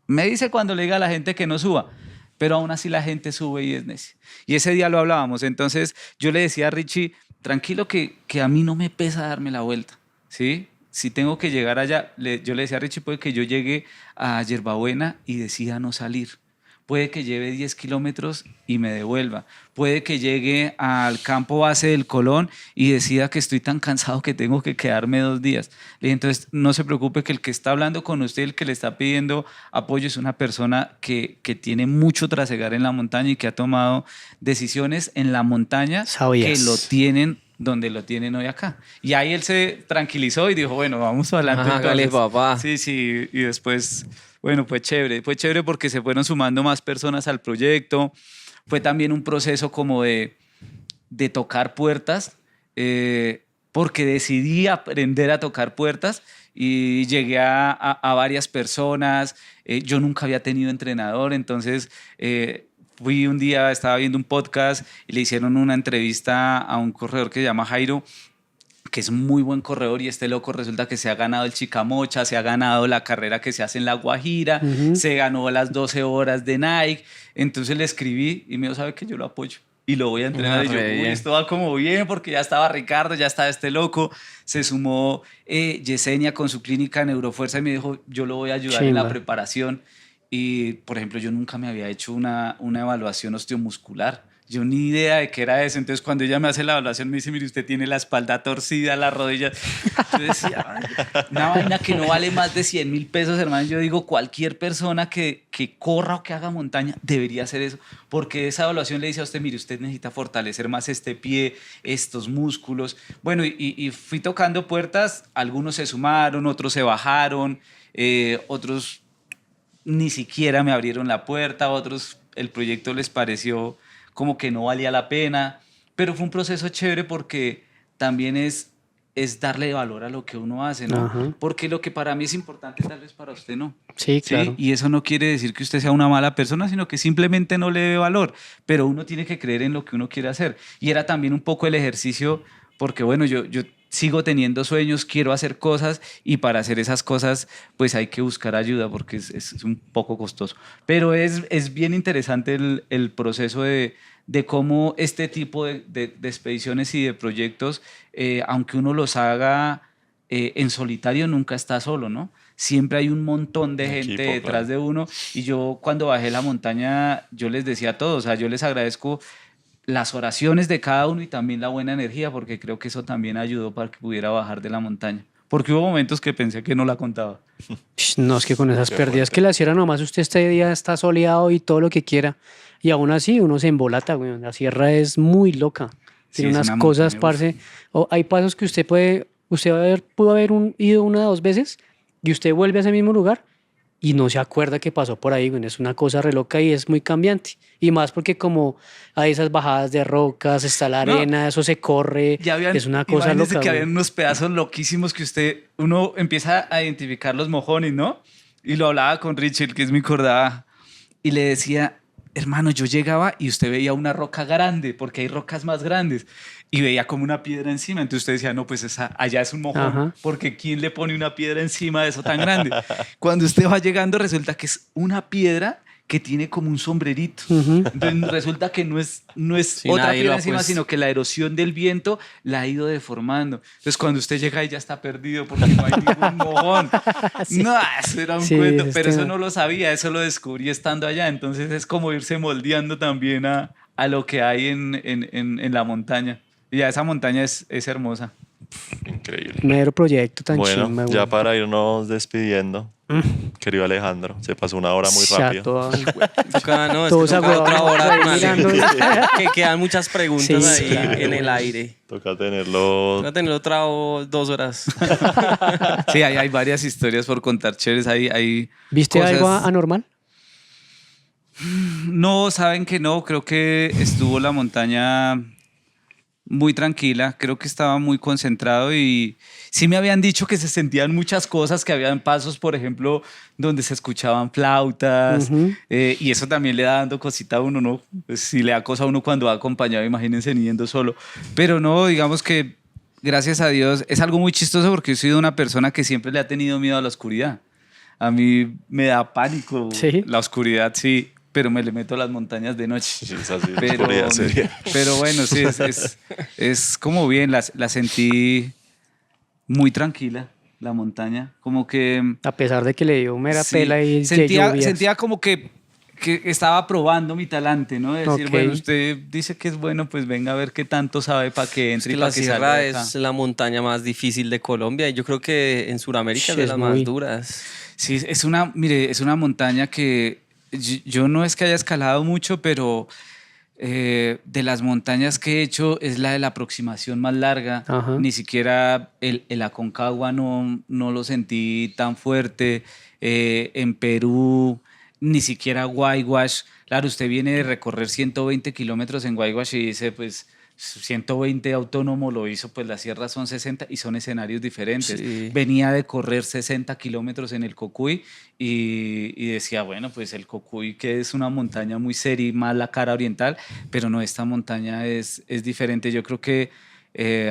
[SPEAKER 4] me dice cuando le diga a la gente que no suba, pero aún así la gente sube y es necia. Y ese día lo hablábamos, entonces yo le decía a Richie, tranquilo que a mí no me pesa darme la vuelta, ¿sí? Si tengo que llegar allá, yo le decía a Richie, puede que yo llegue a Yerbabuena y decida no salir. Puede que lleve 10 kilómetros y me devuelva. Puede que llegue al campo base del Colón y decida que estoy tan cansado que tengo que quedarme 2 días. Le dije, entonces, no se preocupe que el que está hablando con usted, el que le está pidiendo apoyo, es una persona que tiene mucho trasegar en la montaña y que ha tomado decisiones en la montaña
[SPEAKER 1] Sabias.
[SPEAKER 4] que lo tienen donde lo tienen hoy acá. Y ahí él se tranquilizó y dijo, bueno, vamos adelante.
[SPEAKER 2] Hágale,
[SPEAKER 4] entonces.
[SPEAKER 2] papá.
[SPEAKER 4] Sí, y después... Bueno, fue chévere porque se fueron sumando más personas al proyecto. Fue también un proceso como de tocar puertas, porque decidí aprender a tocar puertas y llegué a varias personas. Yo nunca había tenido entrenador, entonces fui un día, estaba viendo un podcast y le hicieron una entrevista a un corredor que se llama Jairo, que es muy buen corredor, y este loco resulta que se ha ganado el Chicamocha, se ha ganado la carrera que se hace en La Guajira, se ganó las 12 horas de Nike. Entonces le escribí y me dijo, ¿sabe qué? Yo lo apoyo y lo voy a entrenar. Y yo,
[SPEAKER 2] Re
[SPEAKER 4] uy,
[SPEAKER 2] bien.
[SPEAKER 4] esto va como bien, porque ya estaba Ricardo, ya estaba este loco. Se sumó Yesenia con su clínica Neurofuerza y me dijo, yo lo voy a ayudar en la
[SPEAKER 1] Chimba.
[SPEAKER 4] preparación. Y, por ejemplo, yo nunca me había hecho una evaluación osteomuscular. Yo ni idea de qué era eso. Entonces, cuando ella me hace la evaluación, me dice, mire, usted tiene la espalda torcida, las rodillas. Yo decía, "Ay, una vaina que no vale más de 100.000 pesos, hermano". Yo digo, cualquier persona que corra o que haga montaña debería hacer eso. Porque esa evaluación le dice a usted, mire, usted necesita fortalecer más este pie, estos músculos. Bueno, y fui tocando puertas. Algunos se sumaron, otros se bajaron, otros ni siquiera me abrieron la puerta, otros el proyecto les pareció como que no valía la pena, pero fue un proceso chévere porque también es darle valor a lo que uno hace, ¿no?
[SPEAKER 1] Ajá.
[SPEAKER 4] Porque lo que para mí es importante tal vez para usted no.
[SPEAKER 1] Sí, claro.
[SPEAKER 4] Y eso no quiere decir que usted sea una mala persona, sino que simplemente no le dé valor, pero uno tiene que creer en lo que uno quiere hacer. Y era también un poco el ejercicio, porque bueno, yo sigo teniendo sueños, quiero hacer cosas, y para hacer esas cosas pues hay que buscar ayuda porque es un poco costoso. Pero es bien interesante el proceso de cómo este tipo de expediciones y de proyectos, aunque uno los haga en solitario, nunca está solo, ¿no? Siempre hay un montón de gente
[SPEAKER 3] Equipo,
[SPEAKER 4] detrás
[SPEAKER 3] claro.
[SPEAKER 4] de uno. Y yo cuando bajé la montaña, yo les decía a todos, o sea, yo les agradezco las oraciones de cada uno y también la buena energía, porque creo que eso también ayudó para que pudiera bajar de la montaña. Porque hubo momentos que pensé que no la contaba.
[SPEAKER 1] No, es que con esas
[SPEAKER 3] Qué
[SPEAKER 1] pérdidas
[SPEAKER 3] fuerte.
[SPEAKER 1] que la Sierra nomás usted este día está soleado y todo lo que quiera. Y aún así uno se embolata, güey. La sierra es muy loca.
[SPEAKER 4] Sí,
[SPEAKER 1] Tiene
[SPEAKER 4] es
[SPEAKER 1] unas
[SPEAKER 4] una
[SPEAKER 1] cosas,
[SPEAKER 4] montaña,
[SPEAKER 1] parce. Hay pasos que pudo haber ido una o dos veces y usted vuelve a ese mismo lugar y no se acuerda que pasó por ahí, güey. Es una cosa re loca y es muy cambiante. Y más porque como hay esas bajadas de rocas, está la
[SPEAKER 4] No,
[SPEAKER 1] arena, eso se corre,
[SPEAKER 4] ya habían,
[SPEAKER 1] es una cosa
[SPEAKER 4] imagínense
[SPEAKER 1] loca,
[SPEAKER 4] que
[SPEAKER 1] güey.
[SPEAKER 4] habían unos pedazos loquísimos que uno empieza a identificar los mojones, ¿no? Y lo hablaba con Richard, que es mi cordada, y le decía, hermano, yo llegaba y usted veía una roca grande, porque hay rocas más grandes, y veía como una piedra encima. Entonces usted decía, no, pues allá es un mojón,
[SPEAKER 1] Ajá.
[SPEAKER 4] porque ¿quién le pone una piedra encima de eso tan grande? Cuando usted va llegando, resulta que es una piedra que tiene como un sombrerito.
[SPEAKER 1] Ujú.
[SPEAKER 4] Entonces resulta que no es
[SPEAKER 2] Sí,
[SPEAKER 4] otra
[SPEAKER 2] nadie lo
[SPEAKER 4] piedra
[SPEAKER 2] ha
[SPEAKER 4] encima,
[SPEAKER 2] puesto.
[SPEAKER 4] sino que la erosión del viento la ha ido deformando. Entonces cuando usted llega ahí ya está perdido porque no hay ningún mojón.
[SPEAKER 1] Sí.
[SPEAKER 4] No, eso era un
[SPEAKER 1] Sí,
[SPEAKER 4] cuento,
[SPEAKER 1] ese es
[SPEAKER 4] pero eso
[SPEAKER 1] tema.
[SPEAKER 4] no lo sabía, eso lo descubrí estando allá. Entonces es como irse moldeando también a lo que hay en la montaña. Y ya esa montaña es hermosa.
[SPEAKER 3] Increíble.
[SPEAKER 1] Mero proyecto tan
[SPEAKER 3] Bueno,
[SPEAKER 1] chimba,
[SPEAKER 3] ya
[SPEAKER 1] güey.
[SPEAKER 3] para irnos despidiendo, querido Alejandro, se pasó una hora muy
[SPEAKER 1] Ya
[SPEAKER 3] rápido.
[SPEAKER 2] No, es que
[SPEAKER 1] Todos
[SPEAKER 2] toca otra
[SPEAKER 1] agüevados
[SPEAKER 2] hora
[SPEAKER 1] ahí
[SPEAKER 2] con Ale.
[SPEAKER 1] mirando.
[SPEAKER 2] Que quedan muchas preguntas
[SPEAKER 1] Sí,
[SPEAKER 2] ahí
[SPEAKER 1] claro,
[SPEAKER 2] en el
[SPEAKER 1] güey.
[SPEAKER 2] aire.
[SPEAKER 3] Toca tenerlo.
[SPEAKER 2] Voy a tener otra 2 horas.
[SPEAKER 4] Sí, hay varias historias por contar, chéveres. Hay
[SPEAKER 1] ¿Viste algo
[SPEAKER 4] cosas.
[SPEAKER 1] anormal?
[SPEAKER 4] No, saben que no, creo que estuvo la montaña muy tranquila, creo que estaba muy concentrado y sí me habían dicho que se sentían muchas cosas, que habían pasos, por ejemplo, donde se escuchaban flautas,
[SPEAKER 1] Ujú.
[SPEAKER 4] y eso también le da dando cosita a uno, ¿no? Pues si le da cosa a uno cuando va acompañado, imagínense ni yendo solo. Pero no, digamos que gracias a Dios es algo muy chistoso porque yo soy una persona que siempre le ha tenido miedo a la oscuridad. A mí me da pánico
[SPEAKER 1] Sí.
[SPEAKER 4] la oscuridad, sí, pero me le meto a las montañas de noche.
[SPEAKER 3] Sí, es así,
[SPEAKER 4] Pero,
[SPEAKER 3] oscuridad seria.
[SPEAKER 4] pero bueno, sí, es como bien, la sentí muy tranquila, la montaña, como que
[SPEAKER 1] A pesar de que le dio mera
[SPEAKER 4] sí,
[SPEAKER 1] pela y
[SPEAKER 4] sentía,
[SPEAKER 1] lluvias.
[SPEAKER 4] sentía como que estaba probando mi talante, ¿no? De decir,
[SPEAKER 1] Ok.
[SPEAKER 4] bueno, usted dice que es bueno, pues venga a ver qué tanto sabe para que
[SPEAKER 2] Es
[SPEAKER 4] entre
[SPEAKER 2] que
[SPEAKER 4] y
[SPEAKER 2] la
[SPEAKER 4] para que salga
[SPEAKER 2] sierra
[SPEAKER 4] de acá.
[SPEAKER 2] es la montaña más difícil de Colombia y yo creo que en Sudamérica es de
[SPEAKER 1] Es
[SPEAKER 2] las
[SPEAKER 1] muy-
[SPEAKER 2] más duras.
[SPEAKER 4] Sí, mire, es una montaña que yo no es que haya escalado mucho, pero de las montañas que he hecho es la de la aproximación más larga.
[SPEAKER 1] Ajá.
[SPEAKER 4] Ni siquiera el Aconcagua no lo sentí tan fuerte. En Perú, ni siquiera Guayguash. Claro, usted viene de recorrer 120 kilómetros en Guayguash y dice, pues 120 autónomo lo hizo, pues las sierras son 60 y son escenarios diferentes.
[SPEAKER 2] Sí.
[SPEAKER 4] Venía de correr 60 kilómetros en el Cocuy y decía, bueno, pues el Cocuy, que es una montaña muy seria y más la cara oriental, pero no, esta montaña es diferente. Yo creo que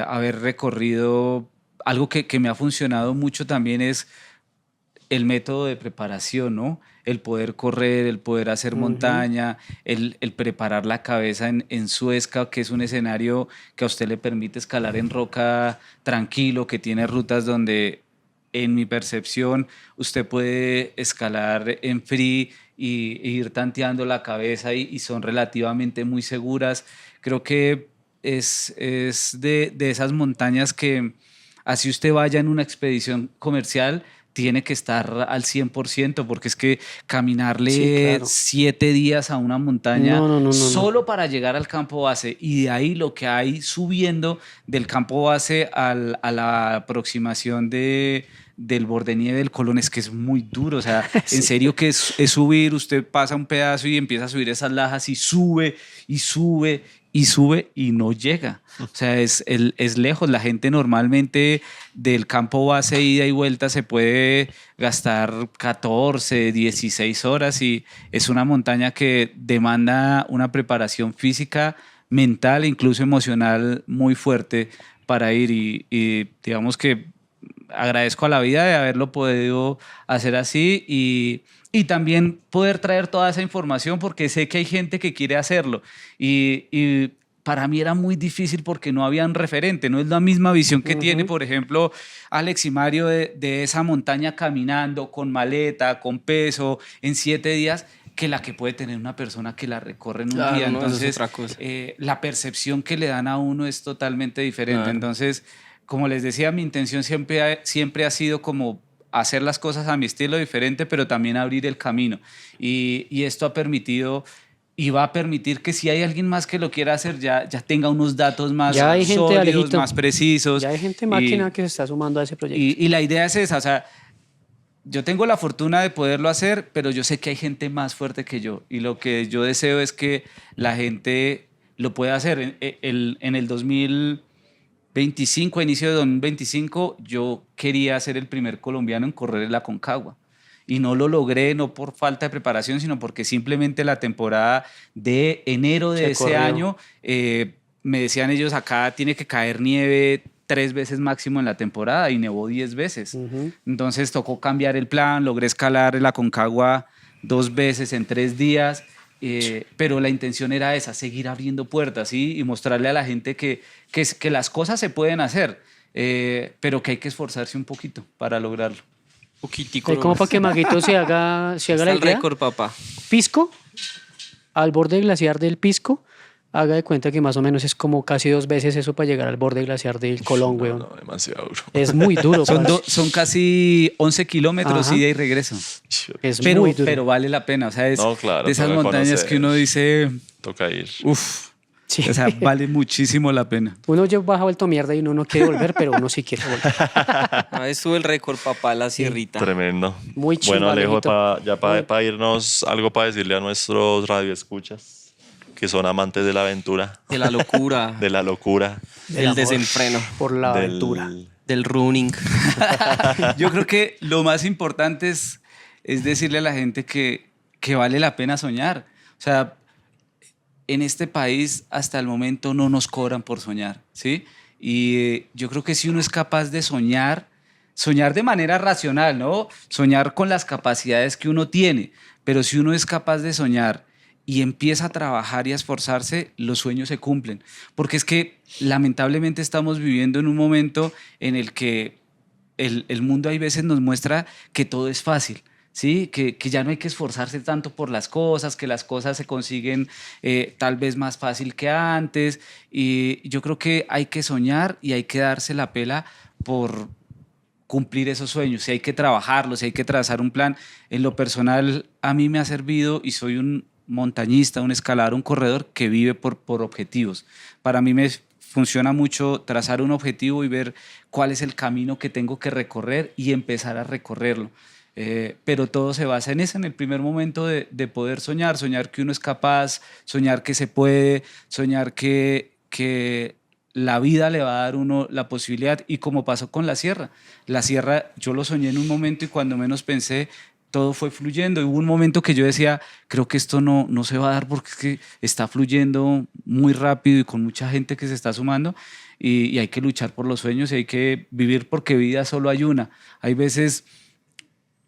[SPEAKER 4] haber recorrido, algo que me ha funcionado mucho también es el método de preparación, ¿no? El poder correr, el poder hacer montaña, el preparar la cabeza en Suezca, que es un escenario que a usted le permite escalar en roca tranquilo, que tiene rutas donde, en mi percepción, usted puede escalar en free e ir tanteando la cabeza y son relativamente muy seguras. Creo que es de esas montañas que, así usted vaya en una expedición comercial, tiene que estar al 100%, porque es que caminarle
[SPEAKER 1] Sí, claro.
[SPEAKER 4] 7 días a una montaña
[SPEAKER 1] No.
[SPEAKER 4] solo para llegar al campo base y de ahí lo que hay subiendo del campo base a la aproximación del borde nieve del Colón es que es muy duro, o sea, en serio que es subir, usted pasa un pedazo y empieza a subir esas lajas y sube y sube y sube y no llega. O sea, es lejos. La gente normalmente del campo base ida y vuelta se puede gastar 14, 16 horas y es una montaña que demanda una preparación física, mental e incluso emocional muy fuerte para ir y digamos que agradezco a la vida de haberlo podido hacer así y también poder traer toda esa información porque sé que hay gente que quiere hacerlo y para mí era muy difícil porque no había un referente, no es la misma visión que tiene, por ejemplo, Alex y Mario de esa montaña caminando con maleta, con peso, en 7 días, que la que puede tener una persona que la recorre en un
[SPEAKER 2] Claro,
[SPEAKER 4] día.
[SPEAKER 2] no, eso es
[SPEAKER 4] Entonces,
[SPEAKER 2] otra cosa.
[SPEAKER 4] la percepción que le dan a uno es totalmente diferente.
[SPEAKER 2] Claro.
[SPEAKER 4] Entonces, como les decía, mi intención siempre ha sido como hacer las cosas a mi estilo diferente, pero también abrir el camino. Y esto ha permitido y va a permitir que si hay alguien más que lo quiera hacer, ya tenga unos datos más
[SPEAKER 1] Ya hay gente,
[SPEAKER 4] sólidos,
[SPEAKER 1] Alejito.
[SPEAKER 4] más precisos.
[SPEAKER 1] Ya hay gente
[SPEAKER 4] Y-
[SPEAKER 1] máquina que se está sumando a ese proyecto.
[SPEAKER 4] y la idea es esa, o sea, yo tengo la fortuna de poderlo hacer, pero yo sé que hay gente más fuerte que yo. Y lo que yo deseo es que la gente lo pueda hacer. En el 2025, a inicio de 2025, yo quería ser el primer colombiano en correr la Concagua. Y no lo logré, no por falta de preparación, sino porque simplemente la temporada de enero de
[SPEAKER 1] Se
[SPEAKER 4] ese
[SPEAKER 1] corrió.
[SPEAKER 4] año, me decían ellos, acá tiene que caer nieve 3 veces máximo en la temporada, y nevó 10 veces.
[SPEAKER 1] Ujú.
[SPEAKER 4] Entonces tocó cambiar el plan, logré escalar la Concagua 2 veces en 3 días, pero la intención era esa, seguir abriendo puertas, ¿sí? Y mostrarle a la gente que las cosas se pueden hacer, pero que hay que esforzarse un poquito para lograrlo.
[SPEAKER 2] Poquitico.
[SPEAKER 1] Como
[SPEAKER 2] nomás.
[SPEAKER 1] para que Maguito se haga
[SPEAKER 2] Está
[SPEAKER 1] la
[SPEAKER 2] el
[SPEAKER 1] idea.
[SPEAKER 2] récord, papá.
[SPEAKER 1] Pisco, al borde glaciar del Pisco, haga de cuenta que más o menos es como casi 2 veces eso para llegar al borde glaciar del Colón, weón.
[SPEAKER 3] No, demasiado duro.
[SPEAKER 1] Es muy duro.
[SPEAKER 4] Son,
[SPEAKER 1] parce.
[SPEAKER 4] son casi 11 kilómetros
[SPEAKER 1] Ajá.
[SPEAKER 4] ida y regreso.
[SPEAKER 1] Es
[SPEAKER 4] Pero,
[SPEAKER 1] muy duro.
[SPEAKER 4] pero vale la pena, o sea, es
[SPEAKER 3] No, claro,
[SPEAKER 4] de esas
[SPEAKER 3] toca
[SPEAKER 4] montañas
[SPEAKER 3] conocer.
[SPEAKER 4] que uno dice,
[SPEAKER 3] Toca ir.
[SPEAKER 4] uff,
[SPEAKER 1] Sí.
[SPEAKER 4] o sea, vale muchísimo la pena.
[SPEAKER 1] Uno ya baja vuelto mierda y uno no quiere volver, pero uno sí quiere volver.
[SPEAKER 2] Estuvo el récord, papá, la sierrita.
[SPEAKER 3] Tremendo.
[SPEAKER 1] Muy chimba,
[SPEAKER 3] Bueno, Alejo,
[SPEAKER 1] Alejito.
[SPEAKER 3] ya para irnos, algo para decirle a nuestros radioescuchas que son amantes de la aventura,
[SPEAKER 2] De la locura,
[SPEAKER 3] de la locura,
[SPEAKER 2] del
[SPEAKER 1] amor.
[SPEAKER 2] desenfreno,
[SPEAKER 1] Por la
[SPEAKER 3] del-
[SPEAKER 1] aventura.
[SPEAKER 2] del running.
[SPEAKER 4] Yo creo que lo más importante es decirle a la gente que vale la pena soñar. O sea, en este país hasta el momento no nos cobran por soñar, ¿sí? Y yo creo que si uno es capaz de soñar de manera racional, ¿no? Soñar con las capacidades que uno tiene, pero si uno es capaz de soñar y empieza a trabajar y a esforzarse, los sueños se cumplen. Porque es que lamentablemente estamos viviendo en un momento en el que el mundo hay veces nos muestra que todo es fácil, ¿sí? Que ya no hay que esforzarse tanto por las cosas, que las cosas se consiguen tal vez más fácil que antes. Y yo creo que hay que soñar y hay que darse la pela por cumplir esos sueños, si hay que trabajarlos, si hay que trazar un plan. En lo personal, a mí me ha servido y soy un montañista, un escalador, un corredor que vive por objetivos. Para mí me funciona mucho trazar un objetivo y ver cuál es el camino que tengo que recorrer y empezar a recorrerlo. Pero todo se basa en eso, en el primer momento de poder soñar que uno es capaz, soñar que se puede, soñar que la vida le va a dar uno la posibilidad, y como pasó con la sierra yo lo soñé en un momento y cuando menos pensé todo fue fluyendo. Y hubo un momento que yo decía, creo que esto no se va a dar porque es que está fluyendo muy rápido y con mucha gente que se está sumando, y hay que luchar por los sueños y hay que vivir, porque vida solo hay una. Hay veces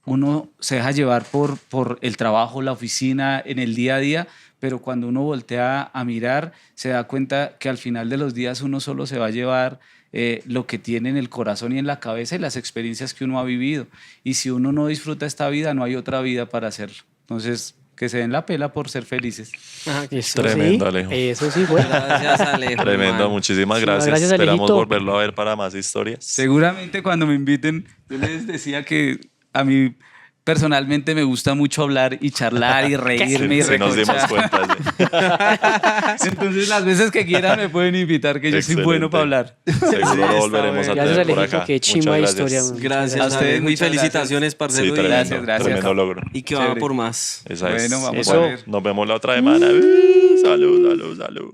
[SPEAKER 4] uno se deja llevar por el trabajo, la oficina, en el día a día, pero cuando uno voltea a mirar se da cuenta que al final de los días uno solo se va a llevar lo que tiene en el corazón y en la cabeza y las experiencias que uno ha vivido. Y si uno no disfruta esta vida, no hay otra vida para hacerlo. Entonces, que se den la pela por ser felices.
[SPEAKER 1] Eso
[SPEAKER 3] Tremendo,
[SPEAKER 1] sí,
[SPEAKER 3] Alejo.
[SPEAKER 1] Eso sí, bueno.
[SPEAKER 2] Gracias, Alejo.
[SPEAKER 3] Tremendo,
[SPEAKER 2] man.
[SPEAKER 3] muchísimas
[SPEAKER 1] Sí,
[SPEAKER 3] gracias.
[SPEAKER 1] gracias,
[SPEAKER 3] Esperamos
[SPEAKER 1] Alejito.
[SPEAKER 3] volverlo a ver para más historias.
[SPEAKER 4] Seguramente cuando me inviten, yo les decía que a mí personalmente me gusta mucho hablar y charlar y reírme y
[SPEAKER 3] Sí, nos dimos
[SPEAKER 4] recochar.
[SPEAKER 3] cuenta. Sí.
[SPEAKER 4] Entonces, las veces que quieran me pueden invitar, que yo soy
[SPEAKER 3] Excelente.
[SPEAKER 4] bueno para hablar.
[SPEAKER 3] Seguro
[SPEAKER 2] está
[SPEAKER 3] lo volveremos a
[SPEAKER 2] bueno.
[SPEAKER 1] Gracias,
[SPEAKER 3] tener por
[SPEAKER 1] Alejito.
[SPEAKER 3] acá.
[SPEAKER 1] Qué chimba de
[SPEAKER 3] Muchas
[SPEAKER 1] historia.
[SPEAKER 3] gracias.
[SPEAKER 1] man.
[SPEAKER 2] Gracias,
[SPEAKER 4] A ustedes,
[SPEAKER 2] Ale. Muy
[SPEAKER 4] muchas
[SPEAKER 2] felicitaciones,
[SPEAKER 3] Sí,
[SPEAKER 2] parcero. y-
[SPEAKER 3] tremendo,
[SPEAKER 4] Gracias, gracias.
[SPEAKER 3] tremendo logro.
[SPEAKER 2] Y que va
[SPEAKER 4] Chévere.
[SPEAKER 2] por más.
[SPEAKER 3] Esa es.
[SPEAKER 4] Bueno, vamos
[SPEAKER 1] Eso.
[SPEAKER 4] a ver.
[SPEAKER 3] Nos vemos la otra semana. Salud, salud, salud.